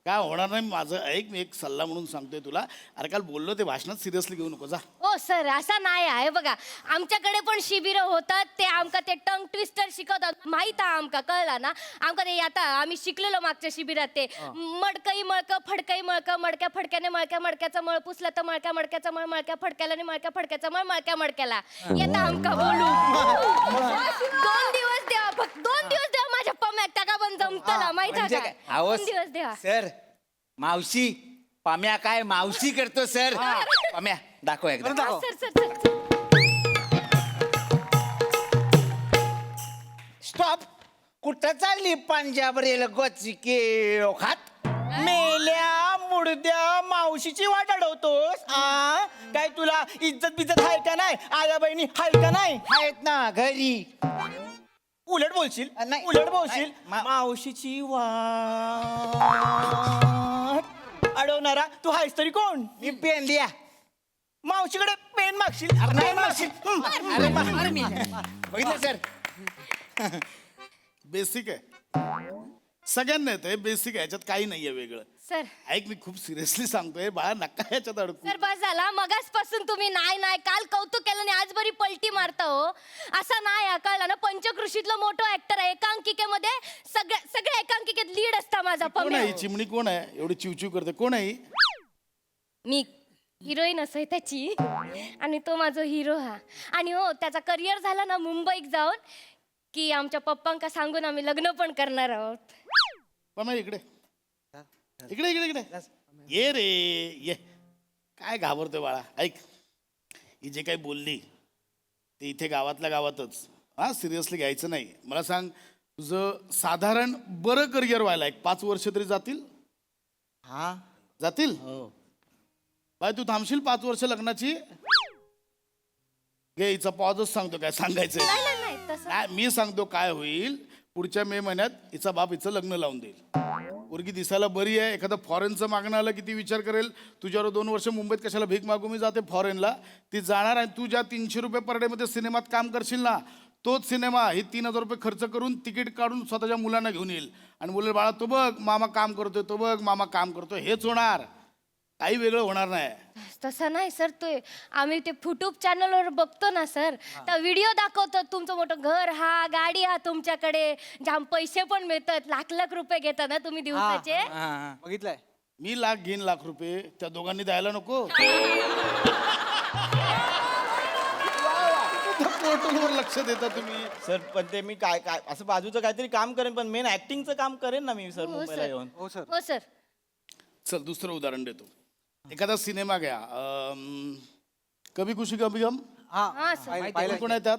काय होणार नाही. माझं ऐक, मी एक सल्ला म्हणून सांगतोय तुला. अरे काल बोललो ते भाषणात सिरियसली घेऊ नको. जा. ओ सर असा नाही आहे बघा, आमच्याकडे पण शिबिरं होतात. ते आमका ते टंग ट्विस्टर शिकवतात, माहित आहे आमका, कळला ना आमका. ते आता आम्ही शिकलेलो मागच्या शिबिरात. ते मडकई मळक फडकई मळक, मडक्या फडक्याने मळक्या मडक्याचा मळ पुसला तर मळक्या मडक्याचा मळ, मळक्या फडक्याला आणि मळक्या फडक्याचा मळ, मळक्या मडक्याला. येता आमका बोलू. 2 दिवस द्या, फक्त 2 दिवस द्या माझ्या पम्याक, त्या का पण जमतला माहित आहे का. 2 दिवस द्या सर. मावशी पाम्या काय मावशी करतो सर. पाम्या दाखव एकदा. Sir sir sir. स्टॉप. कुठं चालली पंजाब रेल गोचिके खात? मेल्या मुडद्या मावशीची वाट अडवतोस. काय तुला इज्जत बिज्जत आहे का नाही? आया बहिणी आहे का नाही? आहेत ना घरी. उलट बोलशील. नाही. उलट बोलशील. नाही. मावशीची वाट अडवणारा तू आहेस तरी कोण? मी पेन द्या. मावशीकडे पेन मागशील. पेन मागशील. बघितलं सर. बेसिक आहे, सगळ्यांना येत आहे. बेसिक आहे, याच्यात काही नाहीये वेगळं. सर ऐक, मी खूप सिरियसली सांगतोय बाळा, नका याच्यात अडकू. सर बस झाला. मगासपासून तुम्ही नाही नाही, काल कौतुक केलं आणि आज बरी पलटी मारता हो. असं नाही आहे, कळलं ना. पंचकृषीतलं मोठं ऍक्टर आहे. एकांकिकेमध्ये सगळ्या एकांकिकेत लीड असता माझा कोण पम्या. आहे ही चिमणी? कोण आहे एवढी चिवचिव करते? कोण आहे ही? मी हिरोईन असं त्याची, आणि तो माझा हिरो हा. आणि हो त्याचा करिअर झाला ना मुंबईत जाऊन, की आमच्या पप्पांका सांगून आम्ही लग्न पण करणार आहोत. पण इकडे इकडे इकडे इकडे ये रे ये. काय घाबरतोय बाळा? ऐक, ही जे काही बोलली ते इथे गावातल्या गावातच. हा सिरियसली घ्यायचं नाही. मला सांग, तुझं साधारण बरं करिअर व्हायला 5 वर्ष तरी जातील? हा जातील? बाय तू थांबशील 5 वर्ष लग्नाची? घे, हिचा पॉजच सांगतो काय सांगायचंय. नाही नाही नाही तसं नाही, मी सांगतो काय होईल. पुढच्या मे महिन्यात हिचा बाप हिचं लग्न लावून देईल. पोरगी दिसायला बरी आहे. एखादं फॉरेनचं मागणं आलं किती विचार करेल. तुझ्यावर 2 वर्ष मुंबईत कशाला भीक मागू मी जाते फॉरेनला. ती जाणार आणि तू ज्या 300 रुपये पर डे मध्ये सिनेमात काम करशील ना, तोच सिनेमा ही 3000 रुपये खर्च करून तिकीट काढून स्वतःच्या मुलांना घेऊन येईल आणि बोलेल, बाळा तो बघ मामा काम करतोय, तो बघ मामा काम करतोय. हेच होणार, काही वेगळं होणार नाही. तसं नाही सर. तो आम्ही ते युट्यूब चॅनलवर बघतो ना सर, तर व्हिडिओ दाखवतात तुमचं मोठं घर हा, गाडी हा, तुमच्याकडे जाम पैसे पण मिळतात. लाख रुपये घेता ना तुम्ही दिवसाचे. बघितलंय मी घेईन लाख रुपये, त्या दोघांनी द्यायला नको. पोर्टलवर लक्ष देता तुम्ही. सर पण ते मी काय काय असं बाजूचं काहीतरी काम करेन, पण मेन ऍक्टिंगचं काम करेन ना मी सर हो मुंबईला सर. येऊन. हो सर. हो सर. चल दुसरं उदाहरण देतो. एखादा सिनेमा घ्या, कभी खुशी कभी गम. हा सर. कोण आहे त्यात?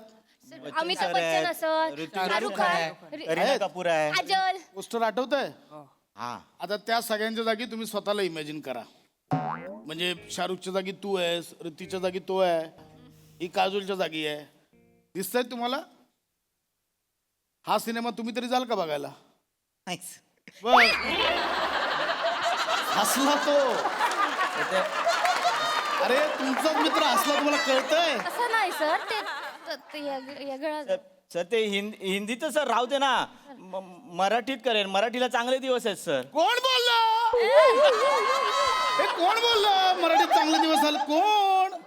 अमिताभ बच्चन असं, शाहरुख खान, करीना कपूर आहे. काजल. पोस्टर आठवत आहे? हा आता त्या सगळ्यांच्या जागी तुम्ही स्वतःला इमॅजिन करा. म्हणजे शाहरुखच्या जागी तू आहेस, ऋतीच्या जागी तो आहे, ही काजोलच्या जागी आहे. दिसतंय तुम्हाला? हा सिनेमा तुम्ही तरी जाल का बघायला? बघ. हसला तो. अरे तुमचाच मित्र हसला, तुम्हाला कळतंय? असं नाही सर. ते वेगळं. सर ते हिंदीत सर राहू दे ना. मराठीत करेन. मराठीला चांगले दिवस आहेत सर. कोण बोललं? हे कोण बोललं मराठीत चांगले दिवस आले? कोण?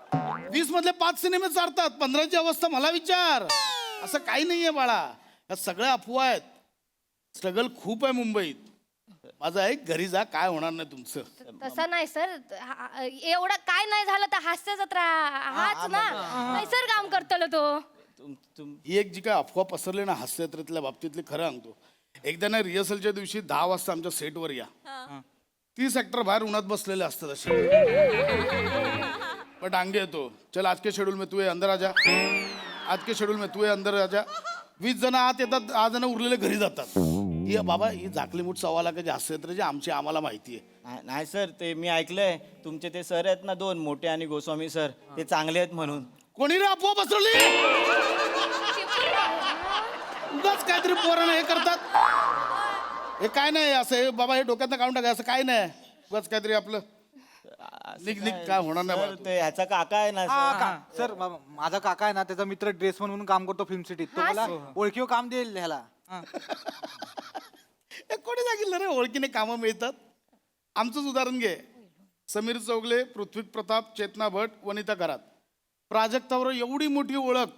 20 मधले 5 सिनेमे चालतात, 15ची अवस्था मला विचार. असं काही नाहीये बाळा, या सगळ्या अफवा आहेत. स्ट्रगल खूप आहे मुंबईत. माझं ऐक, घरी जा, काय होणार नाही तुमचं. तसं नाही सर. एवढं काय नाही झालं तर हास्य जत्रा हाच ना. सर काम करतलो तो. ही एक जी काय अफवा पसरली ना हास्ययात्रेतल्या बाबतीतली, खरं सांगतो. एकदा ना रिहर्सलच्या दिवशी 10 वाजता आमच्या सेटवर या. 30 ऍक्टर बाहेर उन्हात बसलेले असतात असे. पण डांगे येतो, चल आज के शेड्यूल में तू है अंदर आजा, आज के शेड्यूल में तू है अंदर आजा. 20 जण आत येतात, 10 जण उरलेले घरी जातात. ही बाबा ही झाकली मूठ 1.25 लाखाची हस्तांतराची आमची आम्हाला माहिती आहे. नाही सर, ते मी ऐकलंय तुमचे ते सर आहेत ना 2 मोठे आणि गोस्वामी सर, ते चांगले आहेत म्हणून. कोणी रे अफवा पसरवली? उगाच काहीतरी पोरांना हे करतात. हे काय नाही असं, हे बाबा हे डोक्यातनं काढून टाका, असं काय नाही. उगाच काहीतरी आपलं निघ निघ काय होणार नाही सर, बाबा. ते ह्याचा काका आहे ना सर. सर माझा काका आहे ना, त्याचा मित्र ड्रेस म्हणून काम करतो फिल्म सिटीत. तो मला ओळखीव काम देईल ह्याला. हे कोणी सांगितलं रे ओळखीने कामं मिळतात? आमचंच उदाहरण घे. समीर चौगले, पृथ्वी प्रताप, चेतना भट, वनिता करात. प्राजक्तावर एवढी मोठी ओळख.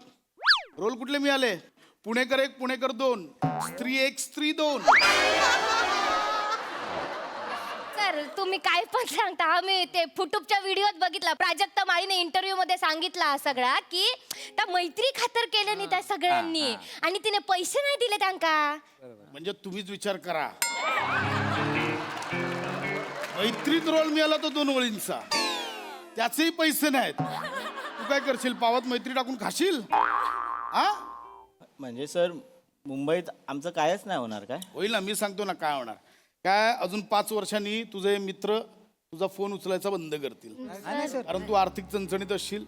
रोल कुठले मिळाले? पुणेकर 1, पुणेकर 2, स्त्री 1, स्त्री 2. सर तुम्ही काय पण सांगता. आम्ही ते फुटूबच्या व्हिडिओत बघितला. प्राजक्ता माळीने इंटरव्ह्यू मध्ये सांगितला सगळा की त्या मैत्री खातर केलं नाही त्या सगळ्यांनी आणि तिने पैसे नाही दिले त्यांका. म्हणजे तुम्हीच विचार करा. मैत्रीत रोल मिळाला तो 2 ओळींचा, त्याचेही पैसे नाहीत. तू काय करशील? पावात मैत्री टाकून खाशील? हा म्हणजे सर मुंबईत आमचं कायच नाही होणार काय? होईल ना, मी सांगतो ना काय होणार. काय अजून 5 वर्षांनी तुझे मित्र तुझा फोन उचलायचा बंद करतील, कारण तू आर्थिक चणचणीत असशील.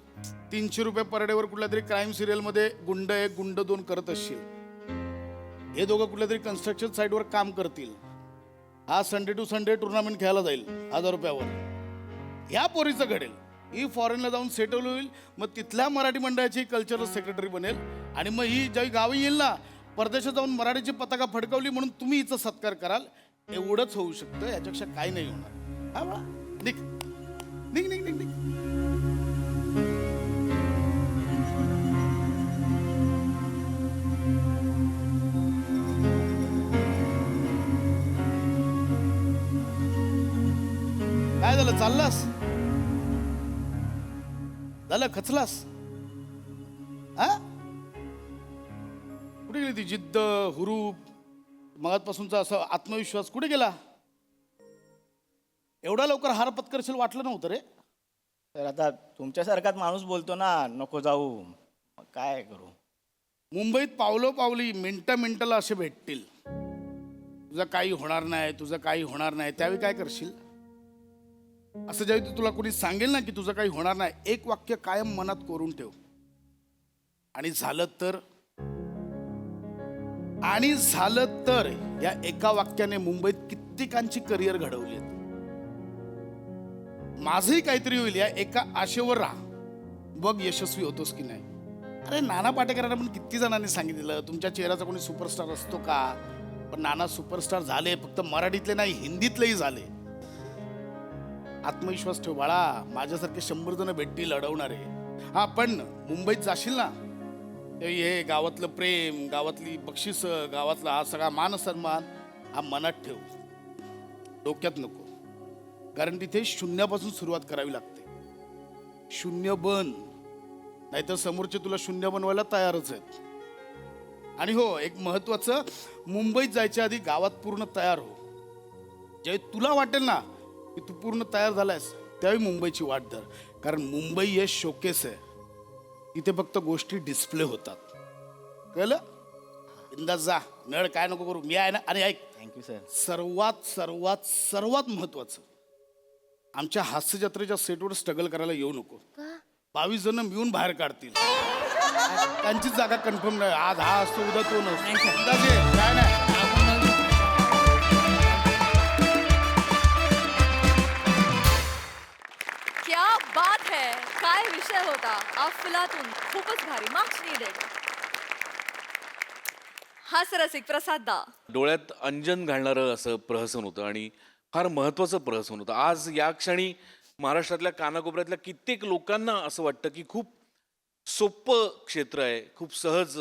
300 रुपये पर डेवर कुठल्या तरी क्राईम सिरियल मध्ये गुंड 1 गुंड 2 करत असशील. हे दोघं कुठल्या तरी कन्स्ट्रक्शन साईटवर काम करतील. हा संडे टू संडे टुर्नामेंट खेळायला जाईल 1000 रुपयावर. ह्या पोरीचं घडेल. ही फॉरेनला जाऊन सेटल होईल, मग तिथल्या मराठी मंडळाची कल्चरल सेक्रेटरी बनेल. आणि मग ही ज्यावेळी गावी येईल ना, परदेशात जाऊन मराठीची पताका फडकवली म्हणून तुम्ही हिचा सत्कार कराल. एवढंच होऊ शकतं, याच्यापेक्षा काही नाही होणार. हा बाळा, निघ निघ निघ निघ निघ. काय झालं? चाललास? झालं? खचलास? हा कुठे गेली ती जिद्द, हुरूप, मगातपासूनचा असा आत्मविश्वास कुठे गेला? एवढा लवकर हार पत्करशील वाटलं नव्हतं रे. तर आता तुमच्यासारखाच माणूस बोलतो ना नको जाऊ, मग काय करू? मुंबईत पावलोपावली मिनिटाला असे भेटतील. तुझं काही होणार नाही, तुझं काही होणार नाही. त्यावेळी काय करशील? असं ज्यावेळी तुला कोणी सांगेल ना की तुझं काही होणार नाही, एक वाक्य कायम मनात कोरून ठेव. आणि झालं तर या एका वाक्याने मुंबईत कित्येकांची करिअर घडवली. माझंही काहीतरी होईल या एका आशेवर राहा, बघ यशस्वी होतोस की नाही. अरे नाना पाटेकरांना पण किती जणांनी सांगितलं तुमच्या चेहऱ्याचा कोणी सुपरस्टार असतो का? पण नाना सुपरस्टार झाले, फक्त मराठीतले नाही हिंदीतलेही झाले. आत्मविश्वास ठेव बाळा, माझ्यासारखे 100 जण भेटतील लढवणारे. हा पण मुंबईत जाशील ना, हे गावातलं प्रेम, गावातली बक्षिस, गावातला हा सगळा मान सन्मान हा मनात ठेव, डोक्यात नको. कारण तिथे शून्यापासून सुरुवात करावी लागते. शून्य बन, नाहीतर समोरचे तुला शून्य बनवायला तयारच आहेत. आणि हो, एक महत्वाचं, मुंबईत जायच्या आधी गावात पूर्ण तयार हो. ज्यावेळी तुला वाटेल ना की तू पूर्ण तयार झालायस, त्यावेळी मुंबईची वाट धर. कारण मुंबई हे शोकेस आहे, इथे फक्त गोष्टी डिस्प्ले होतात. कळलं? बिंदास जा, नळ काय नको करू, मी आहे ना. आणि ऐक, थँक्यू सर. सर्वात सर्वात सर्वात महत्वाचं, आमच्या हास्य जत्रेच्या सेटवर स्ट्रगल करायला येऊ नको. 22 जण मिळून बाहेर काढतील, त्यांची जागा कन्फर्म नाही. आज हा असतो, उद्या तो नसतो. काय नाही. क्या बात है, काय विषय होता. अफलातून, खूपच भारी. Marks needed. हाच रसिक प्रसाद दा. डोळ्यात अंजन घालणारं असं प्रहसन होतं आणि फार महत्त्वाचं प्रहसन होतं. आज या क्षणी महाराष्ट्रातल्या कानाकोपऱ्यातल्या कित्येक लोकांना असं वाटतं की खूप सोपं क्षेत्र आहे, खूप सहज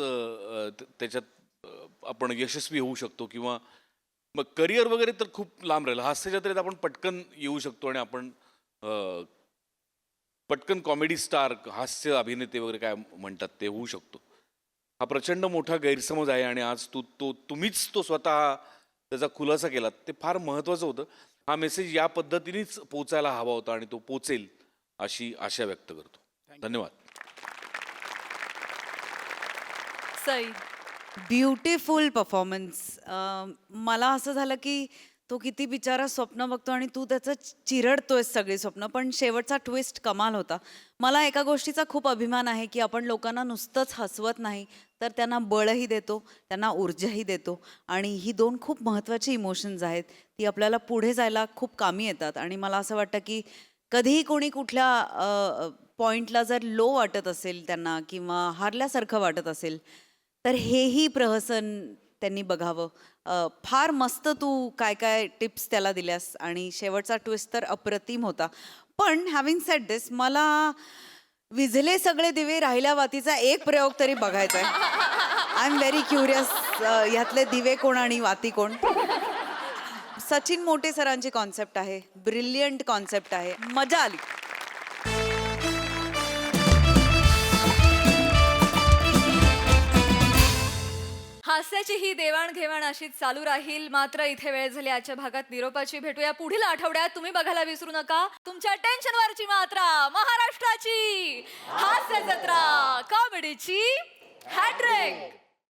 त्याच्यात आपण यशस्वी होऊ शकतो, किंवा मग करिअर वगैरे तर खूप लांब राहिलं. हास्य जत्रेत आपण पटकन येऊ शकतो आणि आपण पटकन कॉमेडी स्टार, हास्य अभिनेते वगैरे काय म्हणतात ते होऊ शकतो. हा प्रचंड मोठा गैरसमज आहे आणि आज तुम्हीच तो स्वतः त्याचा खुलासा केलात. ते फार महत्त्वाचं होतं. हा मेसेज या पद्धतीनेच पोचायला हवा होता आणि तो पोचेल अशी आशा व्यक्त करतो. धन्यवाद. Sai, beautiful performance. मला असं झालं की तो किती बिचारा स्वप्न बघतो आणि तू त्याचं चिरडतोय सगळी स्वप्न, पण शेवटचा ट्विस्ट कमाल होता. मला एका गोष्टीचा खूप अभिमान आहे की आपण लोकांना नुसतंच हसवत नाही, तर त्यांना बळही देतो, त्यांना ऊर्जाही देतो. आणि ही 2 खूप महत्त्वाची इमोशन्स आहेत, ती आपल्याला पुढे जायला खूप कामी येतात. आणि मला असं वाटतं की कधीही कोणी कुठल्या पॉईंटला जर लो वाटत असेल त्यांना किंवा हारल्यासारखं वाटत असेल, तर हेही प्रहसन त्यांनी बघावं. फार मस्त तू काय काय टिप्स त्याला दिल्यास आणि शेवटचा ट्विस्ट तर अप्रतिम होता. पण हॅव्हिंग सेड दिस, मला विझले सगळे दिवे राहिल्या वातीचा एक प्रयोग तरी बघायचा आहे. आय एम व्हेरी क्युरियस, ह्यातले दिवे कोण आणि वाती कोण. सचिन मोटे सरांची कॉन्सेप्ट आहे, ब्रिलियंट कॉन्सेप्ट आहे, मजा आली. हास्याची ही देवाणघेवाण अशीच चालू राहील. मात्र इथे वेळ झाली आजच्या भागात निरोपाची. भेटूया पुढील आठवड्यात. तुम्ही बघायला विसरू नका तुमच्या टेन्शनवरची मात्रा, महाराष्ट्राची हास्य जत्रा, कॉमेडीची हॅट्रिक.